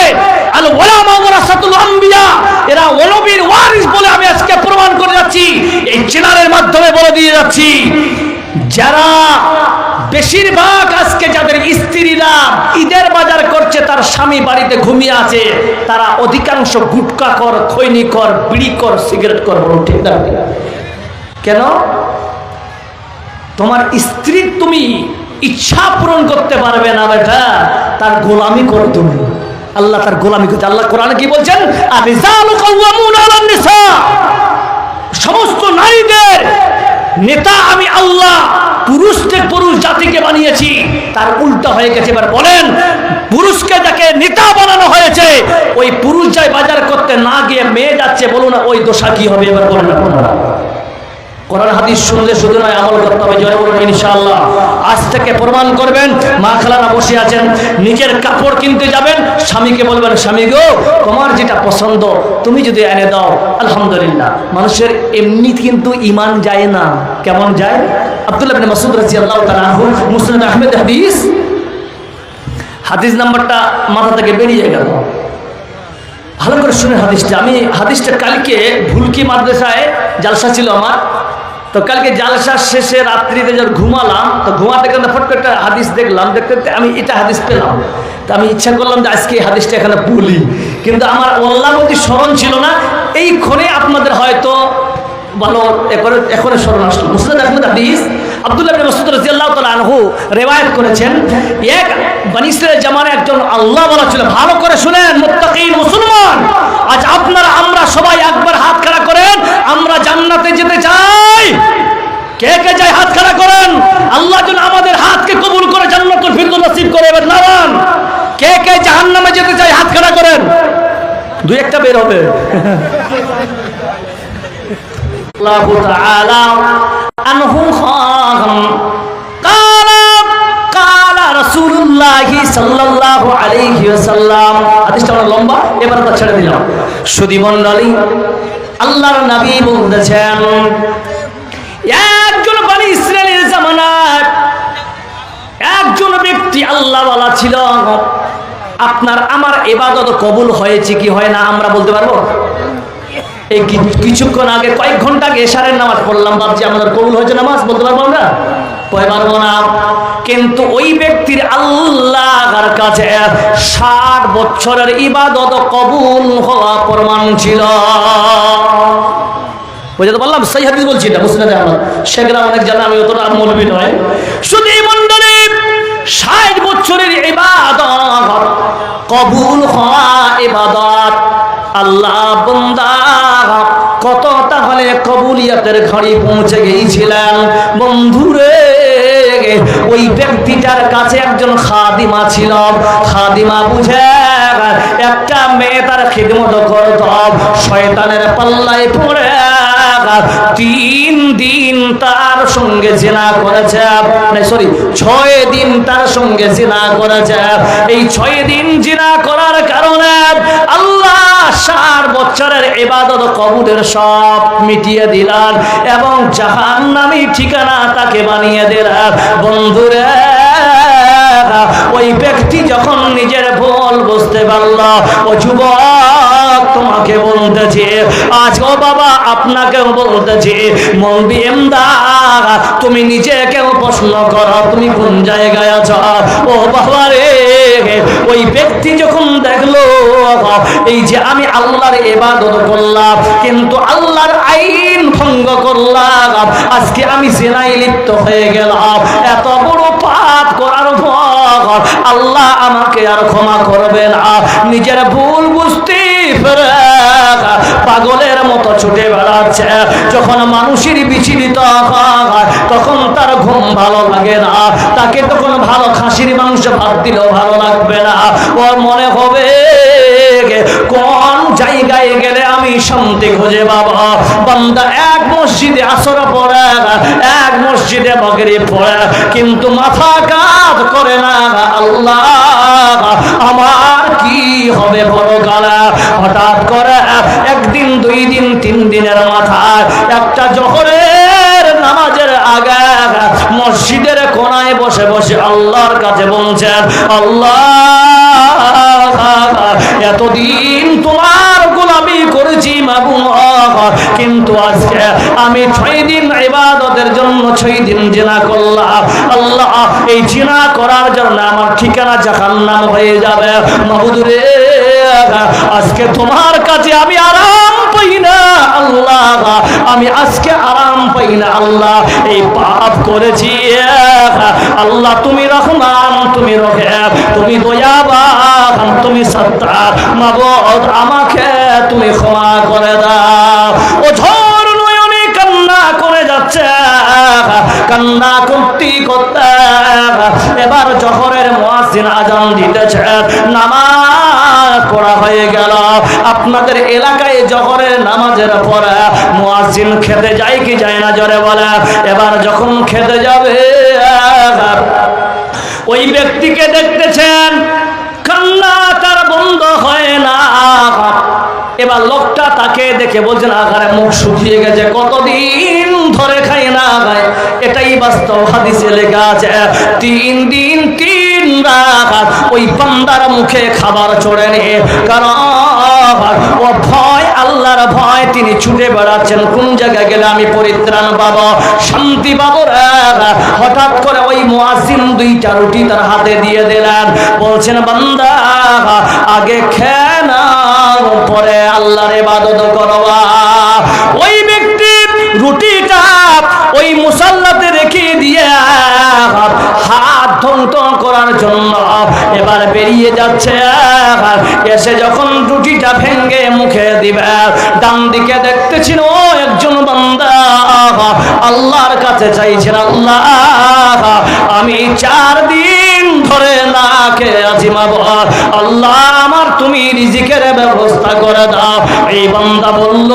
আল ওলামা ওয়ারাসাতুল আম্বিয়া, এরা ওলবীর ওয়ারিস বলে আমি আজকে প্রমাণ করে যাচ্ছি। এই চ্যানেলের মাধ্যমে বলে দিয়ে যাচ্ছি, যারা বেশিরভাগ আজকে যাদের স্ত্রীরা ঈদের বাজার করছে, তার স্বামী বাড়িতে ঘুমিয়ে আছে, তারা অধিকাংশ গুটকা কর, খৈনি কর, বিড়ি কর, সিগারেট কর। বলুন ঠিক না? কেন? তোমার স্ত্রীর তুমি ইচ্ছা পূরণ করতে পারবে না বেটা, তার গোলামি করো তুমি। আল্লাহ তার গোলামি করতে, আল্লাহ কোরআনে কি বলছেন? আর-রিজালু কাওয়ামুনা আলান নিসা, সমস্ত নারীদের নেতা আমি আল্লাহ। পুরুষ জাতিকে বানিয়েছি, তার উল্টা হয়ে গেছে। এবার বলেন, পুরুষকে যাকে নেতা বানানো হয়েছে, ওই পুরুষ যায় বাজার করতে না গিয়ে মেয়ে যাচ্ছে, বলুন না ওই দোষা কি হবে? এবার বলেন আপনারা। কোরআন হাদিস শুনলে শুধু নয়, আমল করতে হবে। জয় বলবেন ইনশাআল্লাহ। আজ থেকে প্রমাণ করবেন। মা খালারা বসে আছেন, নিজের কাপড় কিনতে যাবেন, স্বামীকে বলবেন, স্বামী গো তোমার যেটা পছন্দ তুমি যদি এনে দাও আলহামদুলিল্লাহ। মানুষের এমনি কিন্তু ঈমান যায় না। কেমন যায়? আব্দুল্লাহ ইবনে মাসউদ রাদিয়াল্লাহু তাআলা আনহু, মুসনাদ আহমেদ হাদিস, হাদিস নাম্বারটা মাথা থেকে বেরিয়ে গেল। ভালো করে শুনে হাদিসটা। আমি হাদিসটা কালকে ভুলকি মাদ্রাসায় জালসা ছিল আমার, তো কালকে জালসা শেষে রাত্রিতে যখন ঘুমালাম, তো ঘুমাতে গেলে ফট করে একটা হাদিস দেখলাম, দেখতে আমি এটা হাদিস পেলাম। তো আমি ইচ্ছা করলাম যে আজকে এই হাদিসটা এখানে বলি, কিন্তু আমার আল্লাহর স্মরণ ছিল না। এই ক্ষণে আপনাদের হয়তো ভালো এখন স্মরণ আসলো। মুসনাদ আহমেদ হাদিস, আব্দুল্লাহ ইবনে মাসউদ রাদিয়াল্লাহু তাআলা আনহু রিওয়ায়াত করেছেন, এক বনী ইসরাঈল জামানায় একজন আল্লাহ ওয়ালা ছিল। ভালো করে শুনেন মুত্তাকিন মুসলমান, আজ আপনারা আমরা সবাই একবার হাত খাড়া করেন, আমরা জান্নাতে যেতে চাই। কে কে চাই? হাত খাড়া করেন। আল্লাহ যেন আমাদের হাতকে কবুল করে জান্নাতুল ফিরদৌস নসিব করে। এবার নামান। কে কে জাহান্নামে যেতে চাই? হাত খাড়া করেন। দুই একটা বের হবে। আল্লাহু তাআলা আনহু কালা রাসূলুল্লাহ সাল্লাল্লাহু আলাইহি ওয়াসাল্লাম। হাদিসটা অনেক লম্বা, এবার তো ছেড়ে দিলাম। সুধী মণ্ডলী, আল্লাহর নবী বলতেছেন, একজন বনী ইসরাঈলের জামানায় একজন ব্যক্তি আল্লাহওয়ালা ছিল। আপনার আমার ইবাদত কবুল হয়েছে কি হয় না আমরা বলতে পারবো? এই কিছুক্ষণ আগে, কয়েক ঘন্টা আগে এশারের নামাজ পড়লাম, ভাবছি আমাদের কবুল হয়েছে নামাজ, বলতে পারবো আমরা? পারবো না। কিন্তু ওই ব্যক্তির আল্লাহর কাছে 60 বছরের ইবাদত কবুল হওয়া প্রমাণ ছিল। বুঝতে পারলাম? সেই হাদিস বলছি, এটা মুসনাদ আহমদ। শেখরা অনেক জানা, আমি অতটা মৌলবী নয়। শুধু মণ্ডলী 60 বছরের ইবাদত কবুল হওয়া ইবাদত, আল্লাহ বান্দা কত তাহলে কবুলিয়তের ঘড়ি পৌঁছে গিয়েছিলেন। বন্ধুরে, ওই ব্যক্তিটার কাছে একজন খাদিমা ছিল। খাদিমা বুঝে একটা মেয়ে তার খিদমত করত, শয়তানের পাল্লায় পড়ে 3 দিন তার সঙ্গে জিনা করেছে, 6 দিন তার সঙ্গে জিনা করেছে। এই 6 দিন জিনা করার কারণে আল্লাহ 7 বছরের ইবাদত কবুলের সব মিটিয়ে দিলেন এবং জাহান্নামী ঠিকানা তাকে বানিয়ে দিলেন। বন্ধুরে, ওই ব্যক্তি যখন নিজের ভুল বুঝতে পারল, ও যুবক তোমাকে বলতেছে, আজ ও বাবা আপনাকেও বলতেছে, মৌলবি এমদাদ তুমি নিজেকেও প্রশ্ন করো তুমি কোন জায়গায় আছো। ও বাবা রে, ওই ব্যক্তি যখন দেখলো এই যে আমি আল্লাহর ইবাদত করলাম কিন্তু আল্লাহর আইন ভঙ্গ করলাম, আজকে আমি জিনায় লিপ্ত হয়ে গেলাম, এত বড় পাপ করার পর আল্লাহ আমাকে আর ক্ষমা করবে না। নিজের ভুল বুঝতে পেরে পাগলের মতো ছুটে বেড়াচ্ছে। যখন মানুষের বিচলিত হয় তখন তার ঘুম ভালো লাগে না, তাকে তখন ভালো খাসির মাংস ভাত দিলেও ভালো লাগবে না। ওর মনে হবে কোন জায়গায় গেলে আমি শান্তি খুঁজে পাবো। বান্দা এক মসজিদে আসর পড়ে, এক মসজিদে মাগরিব পড়ে, কিন্তু মাথা কাজ করে না আল্লাহ আমার কি হবে পরকালে। হঠাৎ করে একদিন 2 দিন 3 দিনের মাথায় একটা জোহরের নামাজের আগে মসজিদের কোনায় বসে বসে আল্লাহর কাছে বলছেন, আল্লাহ এতদিন তোমার গোলামি করেছি মাবুদ, কিন্তু আজকে আমি 6 দিন ইবাদতের জন্য 6 দিন জিনা করলাম। আল্লাহ এই জিনা করার জন্য আমার ঠিকানা জাহান্নাম হয়ে যাবে। মাবুদ রে, আজকে তোমার কাছে আমি আরাম পাই না আল্লাহ, আমি আজকে আরাম পাই না আল্লাহ, এই পাপ করেছি আল্লাহ। তুমি রহমান, তুমি রহিম, তুমি দয়াবান, তুমি সত্তার। মাবুদ আমাকে তুমি ক্ষমা করে দাও। ও ঝড় নয়নে কান্না করে যাচ্ছে, কান্না করতে করতে এবার জোহরের মুয়াজ্জিন আজান দিতেছে, নামাজ পড়া হয়ে গেল। আপনাদের এলাকায় জোহরের নামাজের পরে মুয়াজ্জিন খেতে যায় কি যায় না জোরে বলে। এবার যখন খেতে যাবে ওই ব্যক্তিকে দেখতেছেন কান্না তার বন্ধ হয় না। এবার লোকটা তাকে দেখে বলছেন, আঘারে মুখ শুকিয়ে গেছে, কতদিন ধরে খাই না খায়। এটাই বাস্তব হাদিসে লেখা আছে। 3 দিন 3 রাত ওই বান্দার মুখে খাবার চড়েনি, কারণ ও ভয়, আল্লাহর ভয় তিনি ছুটে বেড়াচ্ছেন কোন জায়গায় গেলে আমি পরিত্রাণ পাবো, শান্তি পাবো। হঠাৎ করে ওই মুয়াজ্জিন 2টা রুটি তার হাতে দিয়ে দিলেন, বলছেন বান্দা আগে খেয়ে নাও পরে আল্লাহর ইবাদত করবা। ওই ব্যক্তি রুটিটা ওই মুসাল্লাতে রেখে দিয়ে হাত ধৌত করার জন্য এবার বেরিয়ে যাচ্ছে। এসে যখন রুটিটা ভেঙে মুখে দিবে, ডান দিকে দেখতেছিল একজন বান্দা আল্লাহর কাছে চাইছেন, আল্লাহ আমি 4 দিন ধরে না খেয়ে আছি মাবুদ, আল্লাহ আমার তুমি রিজিকের ব্যবস্থা করে দাও। এই বান্দা বলল,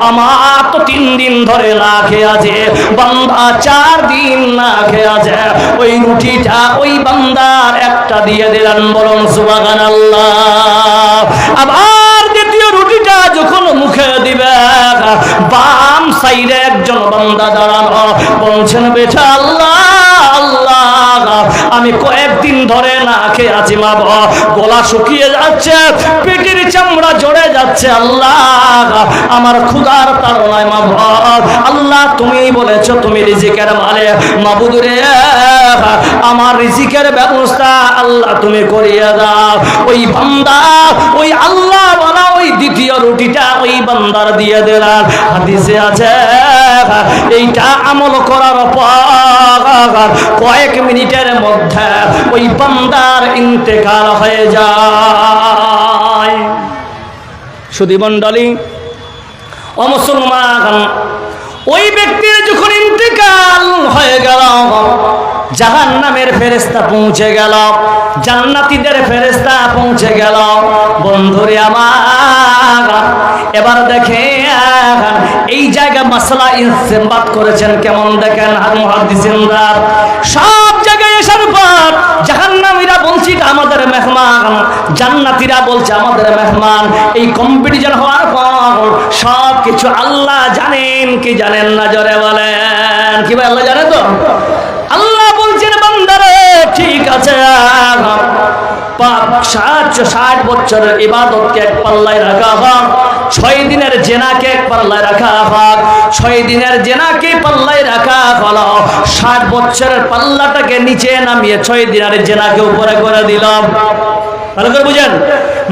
আমার তো 3 দিন ধরে না খেয়ে আছে। বান্দা 4 দিন না খেয়ে আছে। ওই রুটিটা ওই বান্দার একটা দিয়ে দিলেন, বলুন সুবহানাল্লাহ। আবার দ্বিতীয় রুটিটা যখন মুখে দিবে, বাম সাইডে একজন বান্দা দাঁড়ানো, বলছেন বেটা আল্লাহ আল্লাহ আমি কয়েকদিন ধরে না খেয়ে আছি মাবুদ, গলা শুকিয়ে যাচ্ছে, পেটের চামড়া জড়ে যাচ্ছে, আল্লাহ আমার ক্ষুধার তাড়নায় মাবুদ, আল্লাহ তুমি বলেছো তুমি রিজিকের মালিক, মাবুদ রে আমার রিজিকের ব্যবস্থা আল্লাহ তুমি করিয়ে দাও। ওই বান্দা ওই আল্লাহ বলা ওই দ্বিতীয় রুটিটা ওই বান্দার দিয়ে দিলেন। হাদিসে আছে এইটা আমল করার পর কয়েক মিনিটের মধ্যে ওই বান্দার ইন্তেকাল হয়ে যায়। সুধী মণ্ডলী ও মুসলমান, ওই ব্যক্তির যখন ইন্তেকাল হয়ে গেল, জাহান্নামের ফেরেশতা পৌঁছে গেল, জান্নাতীদের ফেরেশতা পৌঁছে গেল। বন্ধুরে আমার, এবার দেখে এই জায়গা মাসলা ইস্তেমবাত করেছেন কেমন দেখেন মুহাদ্দিসিনরা সব জায়গায় আসার পর জাহান্নামীরা বলছে এটা আমাদের মেহমান, জান্নাতীরা বলছে আমাদের মেহমান। এই কম্পিটিশন হওয়ার পর সব কিছু আল্লাহ জানেন কি জানেন না, জোরে বলেন। কি ভাই আল্লাহ জানে তো? আল্লাহ বলছেন বান্দারে ঠিক আছে, 60 বছরের ইবাদতকে এক পাল্লায় রাখা হোক, 6 দিনের জেনাকে এক পাল্লায় রাখা হোক, 6 দিনের জেনাকে পাল্লায় রাখা হলো, 60 বছরের পাল্লাটাকে নিচে নামিয়ে 6 দিনের জেনাকে উপরে করে দিলাম। ভালো করে বুঝেন।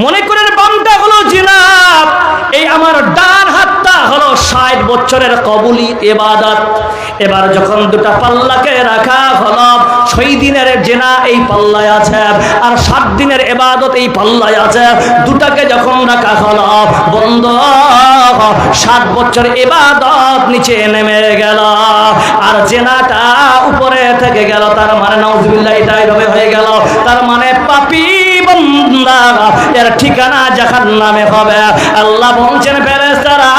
মনে করেন বামটা হলো জিনা, এই আমার ডান হাতটা হলো 60 বছরের কবুলি ইবাদত। এবার যখন দুটা পাল্লাকে রাখা হলো, 6 দিনের জেনা এই পাল্লায় আছে আর 7 দিনের ইবাদত এই পাল্লায় আছে, দুটাকে যখন রাখা হলো বন্ধ, 7 বছর ইবাদত নিচে নেমে গেল আর জেনাটা উপরে থেকে গেল। তার মানে নাউজুবিল্লাহ এটা এইভাবে হয়ে গেল, তার মানে পাপী বান্দা এর ঠিকানা জাহান্নামে হবে। আল্লাহ বলছেন ফেরেশতারা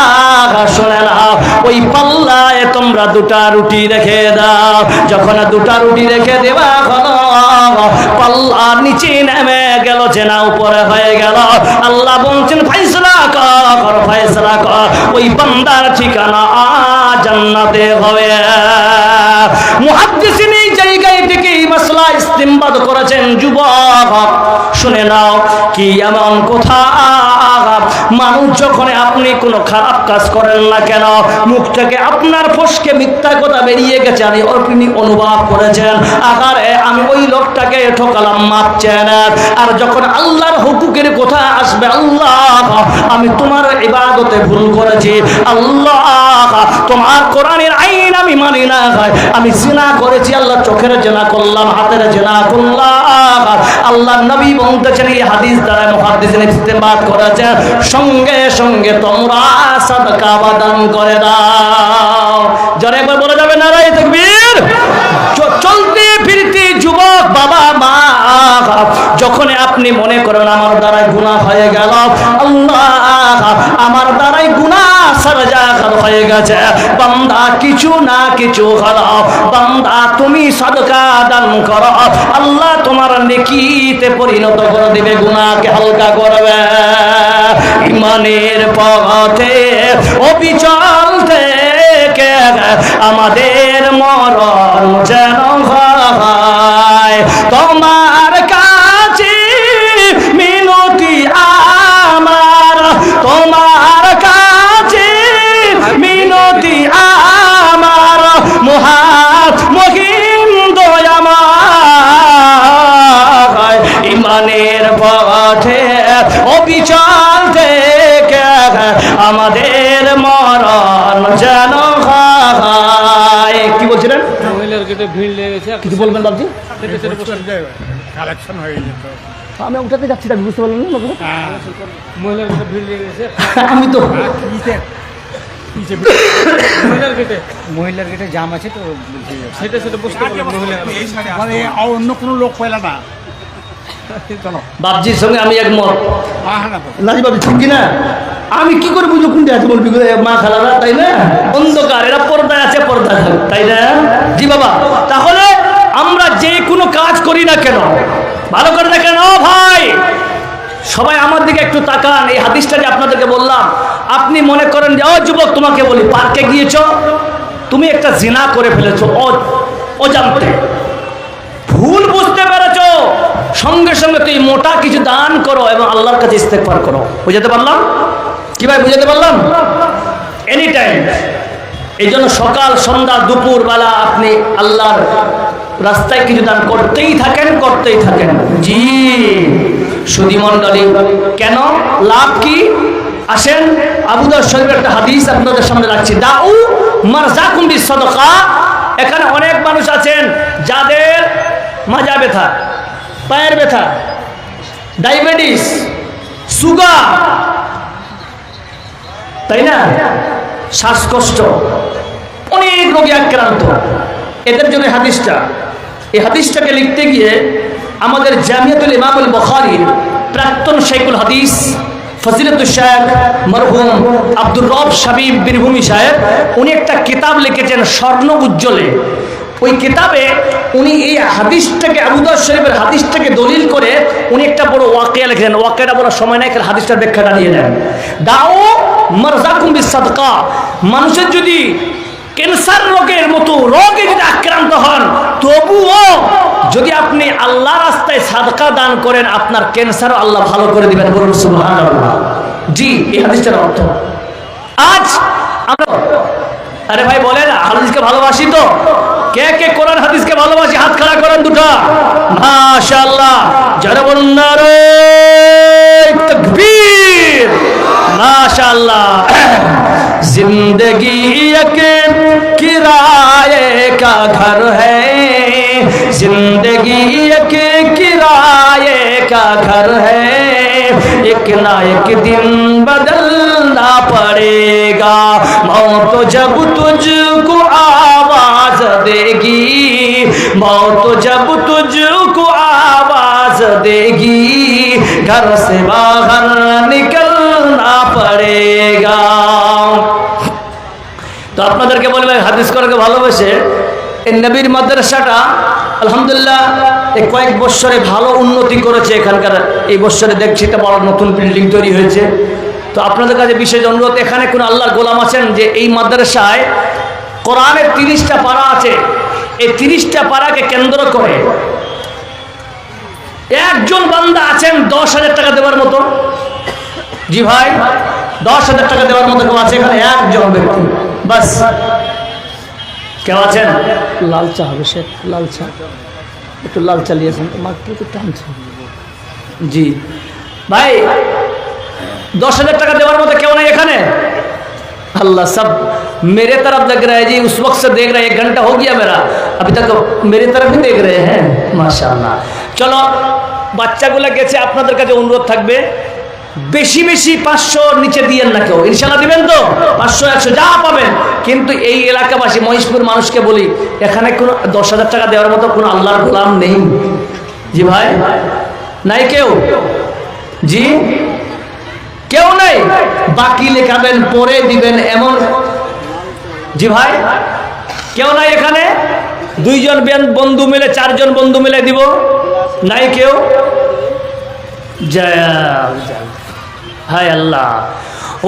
শুনে নাও, ওই পাল্লায় তোমরা দুটা রুটি রেখে দাও। যখন দুটা রুটি রেখে দেওয়া হলো, পাল্লা নিচে নেমে গেল, জেনা উপরে হয়ে গেল। আল্লাহ বলছেন ফয়সালা কর, ফয়সালা কর, ওই বান্দার ঠিকানা জান্নাতে হবে। মুহাদ্দিসিন এই জায়গায় থেকে এই মাসলা ইস্তেমবাদ করেছেন। যুবক শুনে নাও, কি এমন কথা, মানুষ যখন আপনি কোনো খারাপ কাজ করেন না কেন, মুখ থেকে আপনার ফসকে মিথ্যা কথা বেরিয়ে গেছে, আপনি অনুভব করেছেন আকারে আমি ওই লোকটাকে ঠকালাম, মাপছেন। আর যখন আল্লাহর হুকুকের কথা আসবে, আল্লাহ আমি তোমার ইবাদতে ভুল করেছি, আল্লাহ তোমার কোরআনের আইন আমি মানি না, আমি জিনা করেছি, আল্লাহ চোখের জিনা করলাম, হাতের জিনা করলাম। আল্লাহ নবী বলতেছেন এই হাদিস দ্বারা মুহাদ্দিসিন ইস্তেমবাদ করেছেন, সঙ্গে সঙ্গে তোমরা সাদকা দান করে দাও। যারা একবার বলে যাবে নারায়ে তাকবীর। চলতে ফিরতে যুবক বাবা মা, যখন আপনি মনে করেন আমার দ্বারাই গুনাহ হয়ে গেল, আল্লাহ আমার দ্বারাই গুনাহ সারজাকার হয়ে গেছে, বান্দা কিছু না কিছু হলো, বান্দা তুমি সাদকা দান করো, আল্লাহ তোমার নেকিতে পরিণত করে দিবে, গুনাহকে হালকা করবে। ইমানের পথে অবিচল থেকে আমাদের মরণ যেন হয়, তোমার কাছে মিনতি আমার, তোমার কাছে মিনতি আমার, মহিম দয়াময়। ইমানের পথে অবিচল থেকে আমাদের মরণ যেন হয়। কি বলছিলেন?
ভিড় লেগেছে,
কিছু বলবেন বাবজি?
কালেকশন হয়ে যেত,
আমি ওটাতে যাচ্ছি, আমি বুঝতে পারলাম না।
মহিলার গেটে ভিড় লেগেছে,
আমি তো
মহিলার গেটে জাম আছে তো, সেটা বুঝতে পারলাম। মানে অন্য কোনো লোক পেলা না। চলো,
বাবজির সঙ্গে আমি একমত। নাজি বাবজি ঠিক কিনা? আমি কি করে বুঝবো কোনটা আছে? বলবি মা খালারা, তাই না? অন্ধকার, এরা পর্দায় আছে, পর্দা তাই না? জি বাবা। তাহলে আমরা যে কোনো কাজ করি না কেন, ভালো করে দেখেন ও ভাই, সবাই আমার দিকে একটু তাকান। এই হাদিসটা যে আপনাদেরকে বললাম, আপনি মনে করেন যে ও যুবক তোমাকে বলি, পার্কে গিয়েছো, তুমি একটা জিনা করে ফেলেছো অজান্তে, ভুল বুঝতে পেরেছো, সঙ্গে সঙ্গে তুই মোটা কিছু দান করো এবং আল্লাহর কাছে ইস্তেগফার করো। বুঝাতে পারলাম? কি ভাই বুঝাতে পারলাম? Any time. এই জন্য সকাল সন্ধ্যা দুপুর বেলা আপনি আল্লাহর রাস্তায় কিছু দান করতেই থাকেন, করতেই থাকেন। জি সুধী মণ্ডলী, কেন লাভ কি? আসেন আবু দাউদ শরীফের একটা হাদিস আপনাদের সামনে রাখছি, দাউ মারজাকুম বিসসাদাকা। এখানে অনেক মানুষ আছেন যাদের মাজা ব্যথা, পায়ের ব্যথা, ডায়াবেটিস, সুগার, তাই না, শ্বাসকষ্ট, অনেক রোগে আক্রান্ত। এদের জন্য হাদিসটা, এই হাদিসটাকে লিখতে গিয়ে আমাদের জামিয়াতুল ইমামুল বুখারীর প্রাক্তন শাইখুল হাদিস ফজিলাতুল শেখ মরহুম আব্দুর রব শাবিব বীরভূমি সাহেব, উনি একটা কিতাব লিখেছেন স্বর্ণ উজ্জ্বলে। ওই কিতাবে উনি এই হাদিসটাকে, আবু দাউদ শরীফের হাদিসটাকে দলিল করে উনি একটা বড় ওয়াকিয়া লিখেছেন। ওয়াকিয়াটা বড় সময় নাই, হাদিসটার ব্যাখ্যাটা নিয়ে নেন। দাও মারজাকুম বিসাদকা, মানুষের যদি ক্যান্সার রোগের মতো রোগে যদি আক্রান্ত হন, তবুও যদি আপনি আল্লাহ রাস্তায় সাদকা দান করেন, আপনার ক্যান্সারও আল্লাহ ভালো করে দিবেন। বলুন সুবহানাল্লাহ। জি, এই হাদিসটার অর্থ। আজ আমরা, আরে ভাই বলেন হাদিসকে ভালোবাসি তো? কে কে কোরআন হাদিসকে ভালোবাসি? হাত খাড়া করেন দুটো। মাশাআল্লাহ, যারা বলুন নারে তাকবীর। माशाअल्लाह। जिंदगी एक किराए का घर है, जिंदगी एक किराए का घर है, एक ना एक दिन बदलना पड़ेगा। मौत जब तुझको आवाज देगी, मौत जब तुझको आवाज देगी, घर से बाहर निकलना पड़ेगा। তো আপনাদেরকে বলবো হাদিস করাকে ভালোবেসে এই নবীর মাদ্রাসাটা আলহামদুলিল্লাহ এই কয়েক বছরে ভালো উন্নতি করেছে। এখানকার এই বছরে দেখছি একটা বড় নতুন বিল্ডিং তৈরি হয়েছে। তো আপনাদের কাছে বিশেষ অনুরোধ, এখানে কোনো আল্লাহর গোলাম আছেন যে এই মাদ্রাসায় কোরআনের 30টা পারা আছে, এই 30টা পারাকে কেন্দ্র করে একজন বান্দা আছেন 10,000 টাকা দেওয়ার মতো? জি ভাই, 10,000 টাকা দেওয়ার মতো কেউ আছে এখানে? একজন ব্যক্তি বাস। কেউ আছেন? লাল চা হবে শেখ, লাল চা, একটু লাল চা নিয়েছেন, মাত্র একটু টানছে। জি ভাই, 10,000 টাকা দেওয়ার মতো কেউ নাই এখানে? अल्लाह सब मेरे तरफ लग रहा है जी, उस वक्त से देख रहे हैं, 1 घंटा हो गया मेरा, अभी तक मेरे तरफ ही देख रहे हैं। माशाल्लाह। चलो বাচ্চাগুলো গেছে, আপনাদের কাছে অনুরোধ থাকবে বেশি বেশি 500 নিচে দিয়েন না কেউ, ইনশাআল্লাহ দিবেন তো? 500 100 যা পাবেন। কিন্তু এই এলাকাবাসী মহিষপুর মানুষকে বলি, এখানে কোনো 10,000 টাকা দেওয়ার মতো কোনো আল্লাহর গোলাম নেই। জি ভাই, নাই কেউ? জি কেউ নেই? বাকি লেখাবেন, পরে দিবেন এমন? জি ভাই, কেউ নাই এখানে? 2 জন বন্ধু মিলে, 4 জন বন্ধু মিলে দিব? নাই কেউ? জয় হায় আল্লাহ।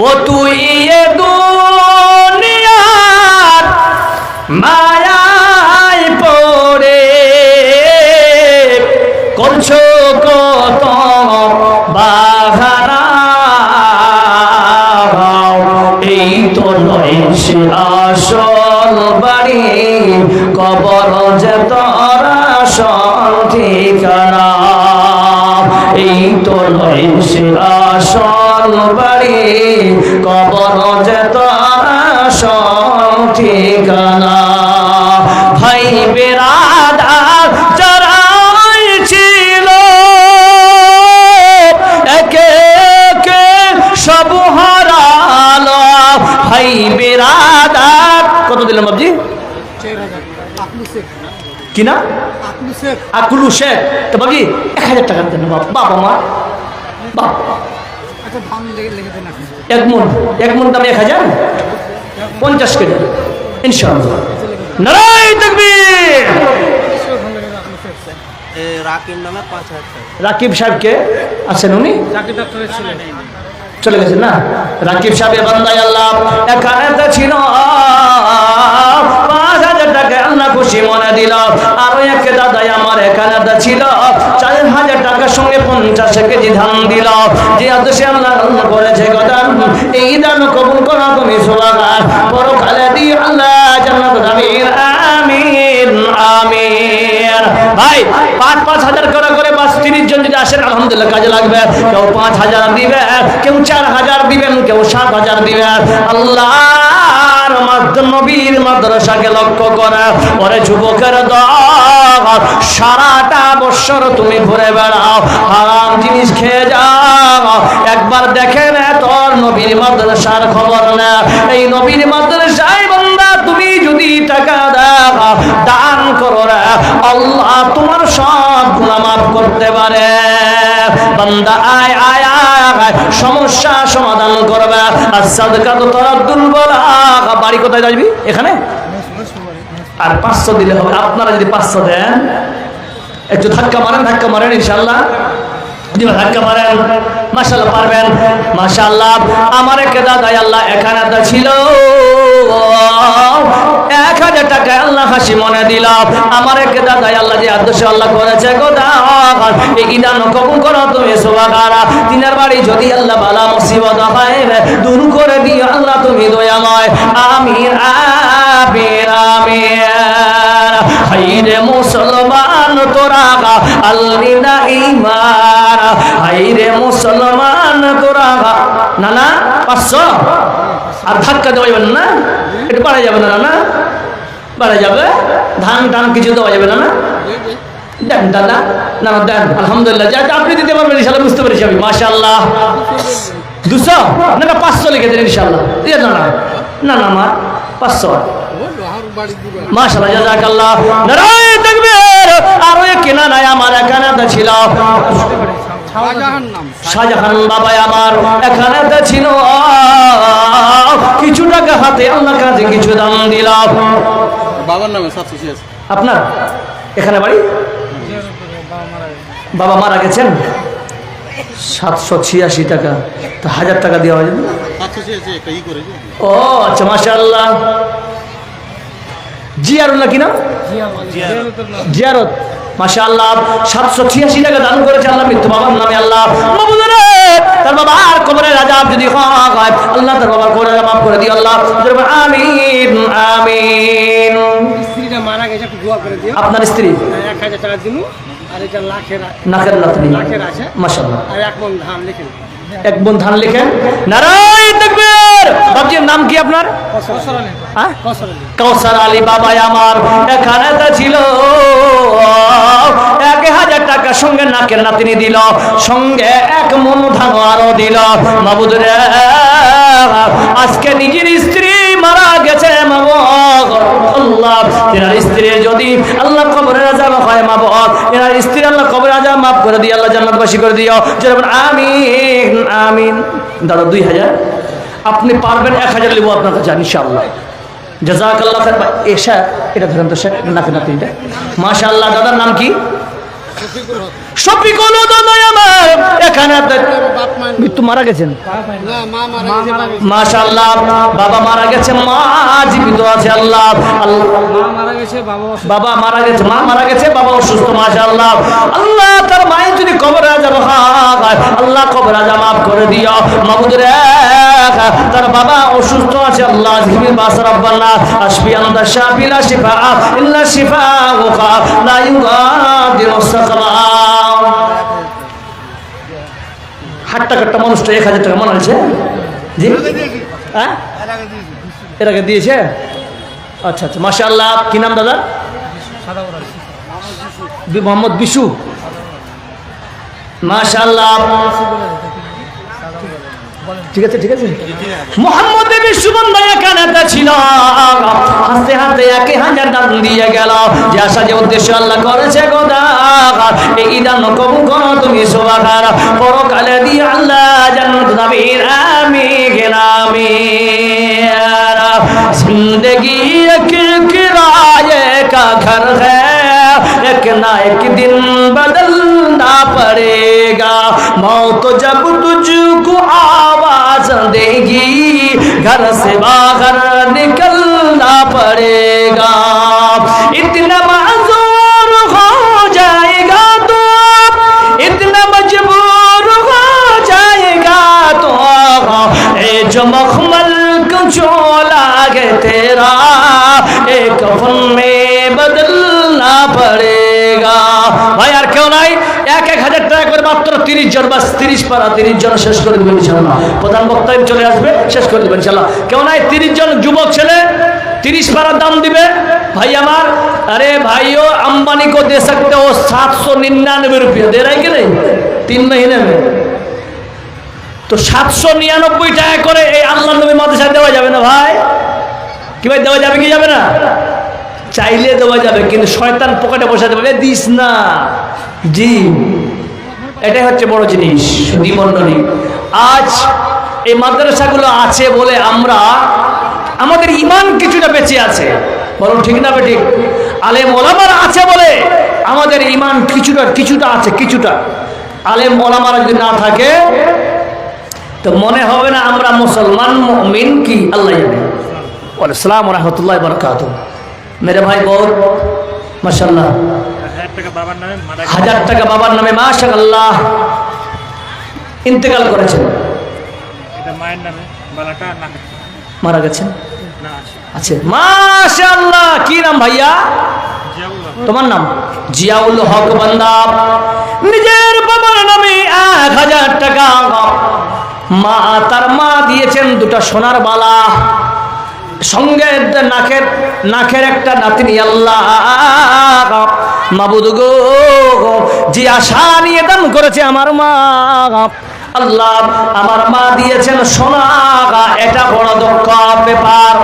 ও তুই এ দুনিয়ার মায়ায় পড়ে করছো কত বাহানা, এই তো নয় সে আসল বাড়ি, কবর যে তোর আসল ঠিকানা। এই তো নয় সে আসল বাড়ি, কবর যে তোর আসল ঠিকানা। ভাই বেরাদার যারা ছিল একে একে সব হারালো। ভাই বেরাদার কত দিলাম বাবজি? কি না? আকলু শেখ। তো বাবজি 1,000 টাকা দেন বাবা মা। বাপ এক মন দাম 1,000, 50 কেজি ইনশাআল্লাহ। নারায়ে তাকবীর। রাকিব সাহেবকে আছেন উনি? চলে গেছেন না? রাকিব সাহেব বান্দাই আল্লাহ এখানে তো ছিল, 5,000 টাকা আল্লাহ খুশি মনে দিল। আরো এক দাদাই আমার এখানে তো ছিল, 4,000 টাকার সঙ্গে 50 কেজি ধান দিল। যে আদেশে আল্লাহ করেছে কথা, এই দান কবুল করো তুমি সুবহান, পরকালে দিও আল্লাহ জান্নাত আমিন আমিন আমিন। ভাই 5,000 করে 30 জন যদি আসেন আলহামদুলিল্লাহ কাজে লাগবে। কেউ 5,000 দিবে, কেউ 4,000 দিবেন, কেউ 7,000 দিবেন। আল্লাহর নবীর মাদ্রাসাকে লক্ষ্য করে পরে যুবকের দল সারাটা বছর তুমি ঘুরে বেড়াও, হারাম জিনিস খেয়ে যাও, একবার দেখে না তোর নবীর মাদ্রাসার খবর না। এই নবীর মাদ্রাসায় বান্দা তুমি যদি টাকা দাও, দান করো না, আল্লাহ তোমার সব গুনাহ মাফ করতে পারে। বান্দা আয় আয় আয় সমস্যা সমাধান করবে। আর সাদকাতু তারাদ্দুল বালা। বাড়ি কোথায় যাবি? এখানে। আর 500 দিলে হবে। আপনারা যদি 500 দেন, একটু ধাক্কা মারেন ইনশাআল্লাহ। ধাক্কা মারেন, মাশাআল্লাহ পারবেন। মাশাআল্লাহ আমার এক দাদা আল্লাহ এখানে ছিল 1000 টাকা আল্লাহ হাসি মনে দিল। আমার এক দাদা আল্লাহ যে আদর্শ আল্লাহ করেছে গোদা এই দান কবুল করো তুমি সুবহানাল্লাহ। তিনার বাড়ি যদি আল্লাহ বালা মুসিবত হয় দূর করে দিও আল্লাহ তুমি দয়াময়। আমিন আমিন আমিন। হাইরে মুসলমান তোরা আল্লিনা ঈমান। হাইরে মুসলমান তোরা না 500 আর ধাক্কা দেওয়াবেন না, একটু বাড়া যাবে না বাড়া যাবে। ধান কিছু দেওয়া যাবে না দেন দাদা, না দেন আলহামদুলিল্লাহ। যা আপনি দিতে পারবেন ইনশাআল্লাহ, বুঝতে পেরেছি আমি। মাশাআল্লাহ 200 না 500 লিখে দেন ইনশাআল্লাহ। না আমার 500। মাশাআল্লাহ জাযাকাল্লাহ। নারায়ে তাকবীর। আর ওই কেনা নাই আমার এখানে ছিল শাহজাহান বাবা আমার এখানে ছিল কিছু টাকা হাতে আল্লাহ কাছে কিছু দান দিলাম।
বাবার নামে 786।
আপনার এখানে বাড়ি? বাবা মারা গেছেন 786 টাকা। তো 1000 টাকা দেওয়া হয়।
786 একটা ই করেছে।
ও আচ্ছা মাশাআল্লাহ। জিয়ারুল্লাহ কি নাম? জিয়ারত। মাশাআল্লাহ 786 টাকা দান করেছে আল্লাহ মৃত্যু বাবার নামে। আল্লাহ তার বাবার কবরের আযাব যদি হয় আল্লাহ তার বাবার কবরের আযাব মাফ করে দিও আল্লাহ। আমিন আমিন।
স্ত্রীটা মারা গেছে, একটু দোয়া করে দিও।
আপনার স্ত্রী
1000 টাকা দিন। আর এটা লাখের
নাকের
আছে
মাশাআল্লাহ।
আর 1 মণ ধান লিখেন।
1 মণ ধান লিখেন। নারায়ে তাকবীর। বাবজির নাম কি আপনার? কাউসার আলী বাবা আমার এখানে ছিল 1000 টাকা সঙ্গে নাকের নাতনি দিল, সঙ্গে 1 মণ ধান আরো দিল। মাবুদ রে আজকে নিজের স্ত্রী মারা গেছে আল্লাহ, এনার স্ত্রী যদি আল্লাহ কবরের আযাব হয় মাবুদ এনার স্ত্রী আল্লাহ কবরের আযাব মাফ করে দিও আল্লাহ, জান্নাতবাসী করে দিও। যেমন আমিন আমিন। দাদা 2000 আপনি পারবেন, 1000 লিখবো আপনার কাছে ইনশাআল্লাহ। জাযাকাল্লাহ খাইর। এসা এটা ধরেন তো শেখ নাকে নাতিটা। মাশাআল্লাহ। দাদার নাম কি? শফিকুল দাদা আমার এখানে মৃত্যু মারা গেছেন। মাশাআল্লাহ বাবা মারা গেছে, মা জীবিত আছে। আল্লাহ বাবা মারা গেছে, মা মারা গেছে, বাবা অসুস্থ। মাশাআল্লাহ আল্লাহ তার মায়ের যদি কবর আযাব হয় আল্লাহ কবর আযাব মাফ করে দিও মাবুদ রে। তার বাবা অসুস্থ আছে আল্লাহ জিবির বাস রব্বানা আশফি আনতা শাফি লা শিফা ইল্লা শিফাউকা লা ইউগাদিরু সাকামা। 8 টাকাটা মানুষটা 1000 টাকা মনে হয়েছে জি? হ্যাঁ এর আগে দিয়েছে। আচ্ছা আচ্ছা মাশাআল্লাহ। কি নাম দাদা? মোহাম্মদ বিশু। মাশাআল্লাহ ঠিক আছে ঠিক আছে। মোহাম্মদ বিশু বন্ধা এখানে ছিল হাতে হাতে 1000 দান দিয়ে গেল। যে আশা যে উদ্দেশ্য আল্লাহ করেছে গোদা এই দান কবুল করো তুমি সুবহানাল্লাহ। পরকালে দিয়ে আল্লাহ জান্নাত নবীর আমিন আমিন। जिंदगी एक किराए का घर है, एक ना एक दिन बदलना पड़ेगा। मौत जब तुझको आवाज देगी घर से बाहर निकलना पड़ेगा। इतना माजूर हो जाएगा तो, इतना मजबूर हो जाएगा तो, ए जो मखमल चोला है तेरा एक कफन में बदलना पड़ेगा। भाई আর কেউ নাই? 1000 টাকা করে মাত্র 30 জন, বাস 30 পারা 30 জন শেষ করে দেবেন ইনশাআল্লাহ। প্রধান বক্তা চলে আসবে, শেষ করে দেবেন ইনশাআল্লাহ। কেউ নাই? 30 জন যুবক ছেলে 30 পারা দাম দিবে भाई हमार। अरे भाइयों अंबानी को दे सकते हो 799 रुपये, दे रहे कि नहीं 3 महीने में? তো 799 টাকা করে এই আল্লাহর নবী মাদ্রাসায় দেওয়া যাবে না ভাই? কি ভাই দেওয়া যাবে কি যাবে না? চাইলে দেওয়া যাবে, কিন্তু শয়তান পকেটে বসাতে পারবে দিস না। জি এটাই হচ্ছে বড় জিনিস। সুধী মণ্ডলী আজ এই মাদ্রাসাগুলো আছে বলে আমরা আমাদের ঈমান কিছুটা বেঁচে আছে, বলুন ঠিক না বেঠিক? আলেম ওলামারা আছে বলে আমাদের ঈমান কিছুটা আছে, কিছুটা। আলেম ওলামারা যদি না থাকে তো মনে হবে না আমরা মুসলমান, মুমিন কি আল্লাহ জানে। ওয়ালাইকুম আসসালাম ওয়া রাহমাতুল্লাহি ওয়া বারাকাতুহু। মেরে ভাই বহুত মাশাআল্লাহ 1000 টাকা বাবার নামে মাশাআল্লাহ ইন্তেকাল করেছেন।
এটা মায়ের নামে বালাটা না
মারা গেছেন।
না আছে
আচ্ছা মাশাআল্লাহ। কি নাম ভাইয়া
জিয়াউল হক।
তোমার নাম? জিয়াউল হক বান্দা নিজের বাবার নামে 1000 টাকা, তার মা দিয়েছেন 2টা সোনার বালা, সঙ্গে নাকের একটা নাতনি। আল্লাহ মাবুদ গো, যে আশা নিয়ে দান করেছে আমার মা, আল্লাহ আমার মা দিয়েছেন সোনা। এটা বড় দুঃখ ব্যাপার,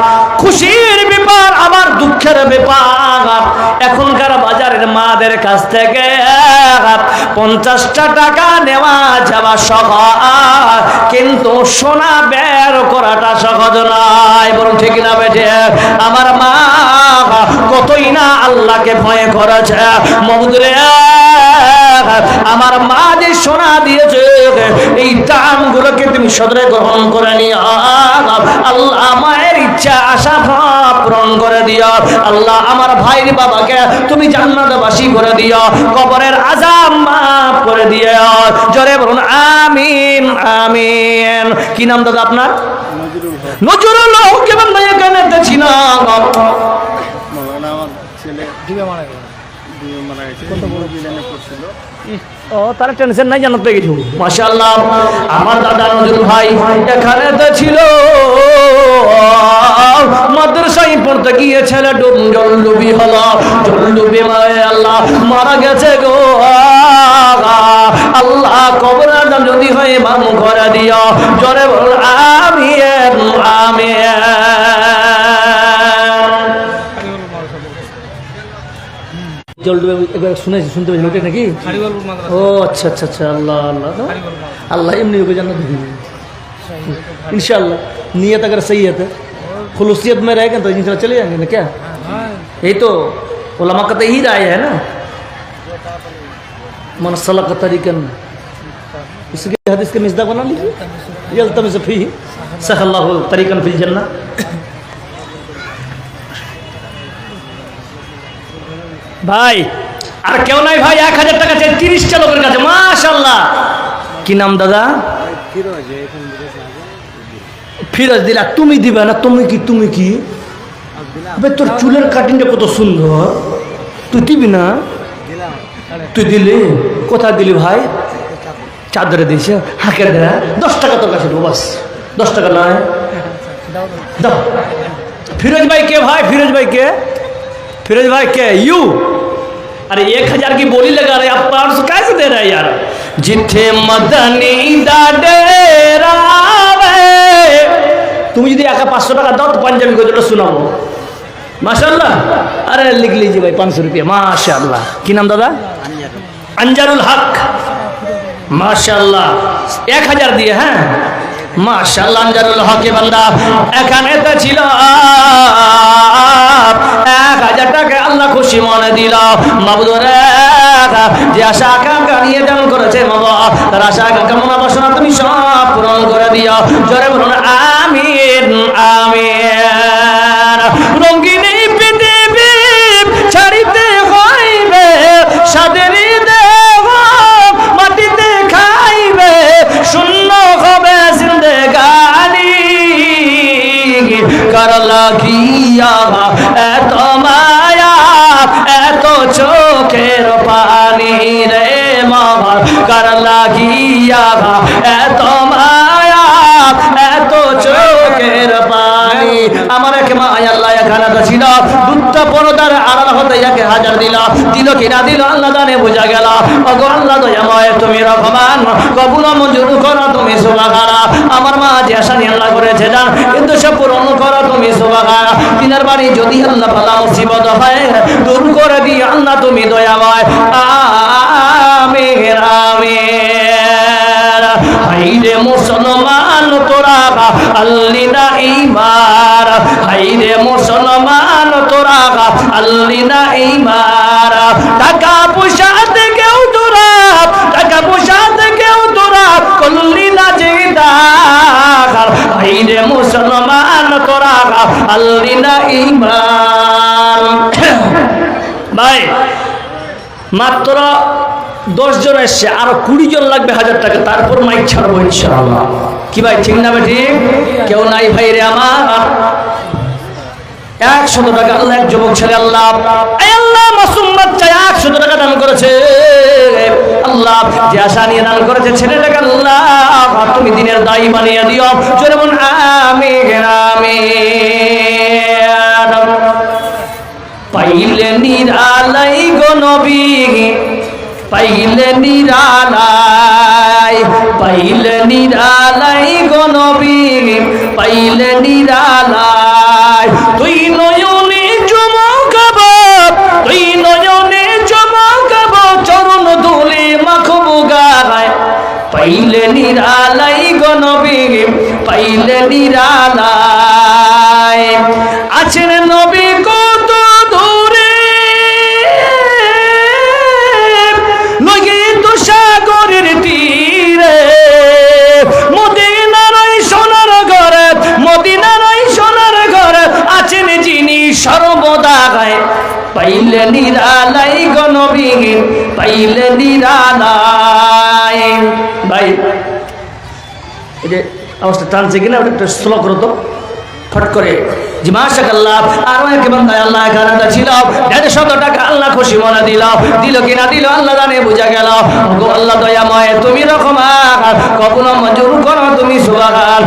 খুশির ব্যাপার, আবার দুঃখের ব্যাপার। এখনকার বাজারের মাদের কাছ থেকে 50টা টাকা নেওয়া যাওয়া সহজ, কিন্তু সোনা বের করাটা সহজ নয়, বলুন ঠিক না বেঠে? আমার মা কতই না আল্লাহকে ভয় করেছে। মহুদরে আমার মা যে সোনা দিয়েছে এই দামগুলোকে তুমি সদরে গ্রহণ করে নিও। আল্লাহ মায়ের ইচ্ছা আশা পূরণ করে দিও। আল্লাহ আমার ভাইয়ের বাবাকে তুমি জান্নাতবাসী করে দিও, কবরের আযাব মাফ করে দিও। জোরে বলুন আমিন আমিন। কি নাম দাদা আপনার? নজরুল হক। কেমন ভাই এখানে ছিলাম?
মৌলানা আমার ছেলে দুবে মারা গেছে, কত বড় বিলেনে পড়ছিল।
ও তার টেনশন নাই, জানাতে পেয়ে গেছি মাশাআল্লাহ। আমার দাদা নজরুল ভাই এখানে তো ছিল, মাদ্রাসায় পড়তে গিয়ে ছেলে জলডুবি হলো, জলডুবি মারে আল্লাহ মারা গেছে গো। আল্লাহ কবর যদি হয় মাম করে দিও। জোরে বল আমিন আমিন। জলডুবে শুনেছি, শুনতে পেয়েছি ওটা নাকি? ও আচ্ছা আচ্ছা আচ্ছা। আল্লাহ আল্লাহ আল্লাহ এমনি ওকে জান্নাত দিবে इंशाल्लाह। नियत अगर सही है तो खुलूसियत में रहेगा तो इंशाल्लाह चले जाएंगे ना। क्या यही तो उलमा का तो यही राय है ना, मन सलक तरीकन। इसके हदीस के मिसदाक बना लीजिए, यल्तमिस फीही सहल्लाहु तरीकन फिल जन्नह। ভাই আর কেউ নাই ভাই, 1000 টাকা চাই 30টা লোকের কাছে মাশাআল্লাহ। কি নাম দাদা? ফিরোজ দিলা। তুমি দিবে না? তুমি কি তোর চুলের কাটিংটা কত সুন্দর, তুই দিবি না? তুই দিলি? কোথায় দিলি ভাই? চাদরে দিয়েছে হাঁকে দেয়। 10 টাকা তোর কাছে দেবো, বাস 10 টাকা নয় দাও। ফিরোজ ভাই কে ভাই? ফিরোজ भाई के यू? अरे 1000 की बोली लगा रहे, आप 500 कैसे दे रहे हैं यार? जिथे मदनी दा डेरा তুমি যদি একা 500 টাকা দাও তো পাঞ্জাবি গজলটা শোনাবো মাশাআল্লাহ। আরে লিখ लीजिए भाई 500 रुपया माशाअल्लाह। কি নাম দাদা? আনজারুল হক মাশাআল্লাহ। 1000 দিয়ে। হ্যাঁ মাশাআল্লাহ। আনজারুল হক বান্দা এখানে তো ছিল, 1000 টাকা আল্লাহ খুশি মনে দিল। মাবুদ রে যে আশা আকাঙ্ক্ষা নিয়ে দান করেছে বাবা, তার আশা আকাঙ্ক্ষা মনে বাসনা তুমি সব পূরণ করে দিও। জোরে বলুন আমিন আমিন। রঙ্গিনী পৃথিবী ছাড়িতে হইবে, সাদের দেহ মাটিতে খাইবে, শূন্য হবে জিন্দেগানি। কার লাগিয়া এত মায়া, এত চোখের পানি রে মামা, কার লাগিয়া এত মায়া, এত চোখের পানি। আমার এক মা আল্লাহ এখানে তো ছিল, দুধটা পরদার আড়াল হতে একে হাজার দিল কি না দিল আল্লাহ জানে, বোঝা গেল। ওগো আল্লাহ দয়াময় তুমি রহমান, কবুল মঞ্জুর করো তুমি সুবহানাল্লাহ। আমার মা যে আশা নিয়ে আল্লাহ করেছে জান, কিন্তু সে পূরণ করো তুমি সুবহানাল্লাহ। তিনার বাড়ি যদি আল্লাহ বালা মুসিবত হয় দূর করে দিয়ে আল্লাহ তুমি দয়াময়। আমিন আমিন। হাইরে মুসলমান তোরা আল্লি না ইমার, হাইরে মুসলমান তোরা আল্লি না ইমার। টাকা পয়সা থেকেও তোরা, টাকা পয়সা থেকেও তোরা করলি না যে দাগার, হাইরে মুসলমান তোরা আল্লি না ইমার। ভাই মাত্র 10 জন এসছে, আরো 20 জন লাগবে 1000 টাকা, তারপর মাইক ছাড়বো ইনশাআল্লাহ। কি ভাই ঠিক না ঠিক? কেউ নাই ভাই রে আমার? 100 টাকা আল্লাহ এক যুবক ছেলে আল্লাহ, এই আল্লাহ মাসুম বাচ্চা 100 টাকা দান করেছে আল্লাহ, যে আশা নিয়ে দান করেছে ছেলেটাকে আল্লাহ তুমি দিনের দায়ী বানিয়ে দিও। জোরে বলুন আমিন আমিন। পাইলে নিরালাই গো নবী, পাইলে নিরালাই, পাইলে নিরালাই গো নবী, পাইলে নিরালাই। তুই নয়নে চমকাব, তুই নয়নে চমকাব, চরণ ধুলি মাখবো গায়। পাইলে নিরালাই গো নবী, পাইলে নিরালাই। আছেন নবী কত দূরে, লোহিত সাগরের তীরে, মদিনার সোনার ঘরে, মদিনার সোনার ঘরে আছেন যিনি সর্বদা গায়। পাইলে নিরালাই গো নবী, পাইলে নিরালাই। ভাই এই যে অবস্থা টানছে কিনা ওটা একটু স্লো করো তো, ফট করে। জি মাশাআল্লাহ। আর এক বান্দা আল্লাহ এখানে ছিল 150 টাকা আল্লাহ খুশি মনে দিল, দিল কিনা দিল আল্লাহ জানে, বুঝা গেল। গো আল্লাহ দয়াময় তুমি রহমান, কখনো মঞ্জুর করো তুমি সুবহান।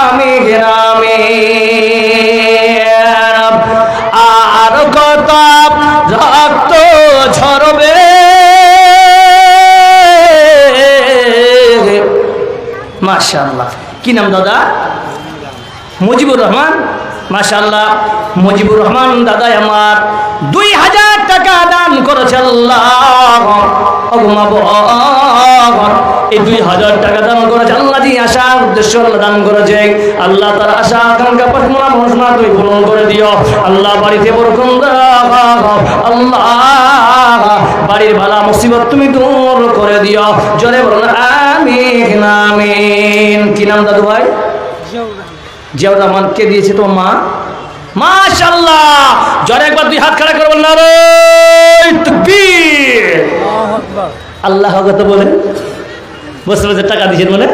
আমিন আমিন। আর কত রক্ত ঝরবে, মাশাআল্লাহ। কি নাম দাদা? মুজিবুর রহমান। মাশাআল্লাহ, মুজিবুর রহমান দাদা আমার 2000 টাকা দান করেছে আল্লাহ। এই 2000 টাকা দান করেছে আল্লাহ, যে আশা উদ্দেশ্য আল্লাহ দান করেছে আল্লাহ, তার আশা আকাঙ্ক্ষা প্রার্থনা ঘোষণা তুমি পূরণ করে দিও আল্লাহ। বাড়িতে বরকত দাও আল্লাহ, বাড়ির বালা মুসিবত তুমি দূর করে দিও। জোরে বলুন আমিন আমিন। কি নাম দাদু ভাই? জিয়াউর রহমান। কে দিয়েছে তোমার মা? মাশাআল্লাহ। জোরে একবার 2 হাত খাড়া করে বলুন নারায়ে তাকবীর। আল্লাহ আকবার বলেন। বুঝতে পারছেন টাকা দিয়েছেন বলে?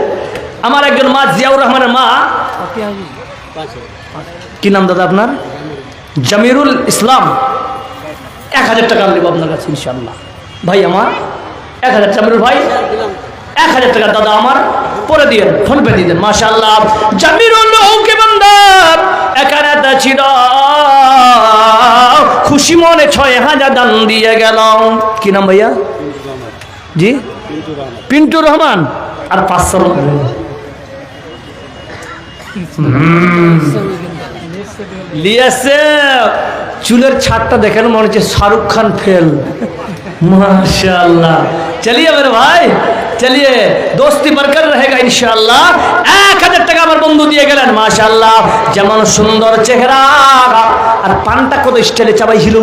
আমার একজন মা জিয়াউর রহমানের মা। কি নাম দাদা আপনার? জামিরুল ইসলাম। 1000 টাকা নেব আপনার কাছে ইনশাআল্লাহ। ভাই আমার 1000 জামিরুল ভাই 1000 টাকা দাদা আমার পরে দিয়ে ফোন পে দিয়ে দেন। মাশাআল্লাহ। জামিরুল হুকে বান্দার একারাতে ছিল, খুশি মনে 6000 দান দিয়ে গেল। কি নাম ভাইয়া? জি পিন্টু রহমান। আর 500 লিয়েছে। চুলের ছাড়টা দেখেন মনে হচ্ছে শাহরুখ খান ফেল। माशाअल्लाह। चलिए मेरे भाई, चलिए दोस्ती बरकरार रहेगा इंशाअल्लाह। 1000 টাকা আমার বন্ধু দিয়ে গেলেন মাশাআল্লাহ। যেমন সুন্দর চেহারা আর পানটা কত স্টাইলে চাবাইছিল,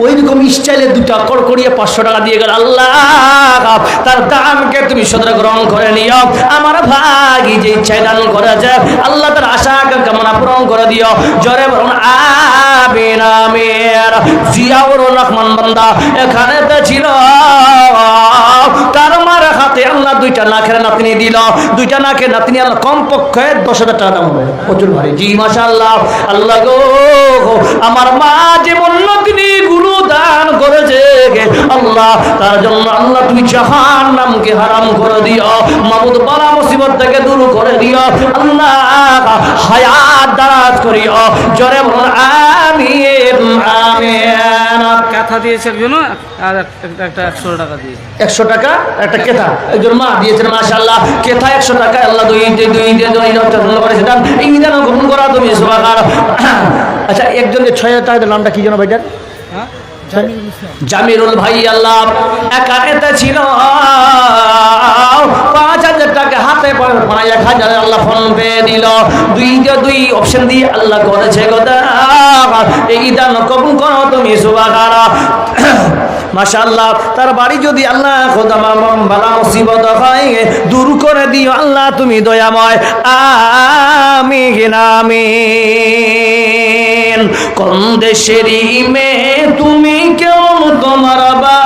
ওই রকম স্টাইলে 2টা কড়কড়িয়ে 500 টাকা দিয়ে গেল আল্লাহ। তার দামকে তুমি সদর গ্রহণ করে নিও। আমার ভাগি যে ইচ্ছায় দান করেছে আল্লাহ তার আশা কামনা পূরণ করে দিও। জোরে বলুন আমিন আমিন। জিয়াউর রহমান বান্দা এখানে তো ছিল, তার মার হাতে আল্লাহ 2টা নাকের নাতনি দিল। 2টা নাকের নাতনি আল্লাহ কমপক্ষে 10,000 টাকা দাম হবে, প্রচুর ভারী। জি মাশাআল্লাহ। আল্লাহ গো আমার মা যে নগ্নি গুলো দান করেছে আল্লাহ, তার জন্য আল্লাহ তুমি জাহান্নামকে হারাম করে দিও। মাবুদ বালা মুসিবত থেকে দূর করে দিও আল্লাহ, হায়াত দারাজ করিও। জোরে বলুন আমিন আমিন।
কথা দিয়েছে একজন, আর একটা 100 টাকা দিয়ে
100 টাকা একটা কেথা একজন মা দিয়েছেন মাশাআল্লাহ। কেথা 100 টাকা আল্লাহ দুই করেছে দান। এই দান গ্রহণ করা তুমি সুবহানাল্লাহ। আচ্ছা একজন যে 6000 টাকা নামটা কি যেন ভাইটার? জামিরুল ভাই আল্লাহ একা এতে ছিল 5,000 টাকা হাতে পড়ে 1,000 আল্লাহ ফোন পে দিল দুই অপশন দিয়ে আল্লাহ করেছে কথা এই দান কবুল করো তুমি সুবহানাল্লাহ মাশাআল্লাহ তার বাড়ি যদি আল্লাহ খোদা বালা মুসিবত হয় দূর করে দিও আল্লাহ তুমি দয়াময় আমিন আমিন কোন দেশেরই মেয়ে তুমি কেমন তোমার বা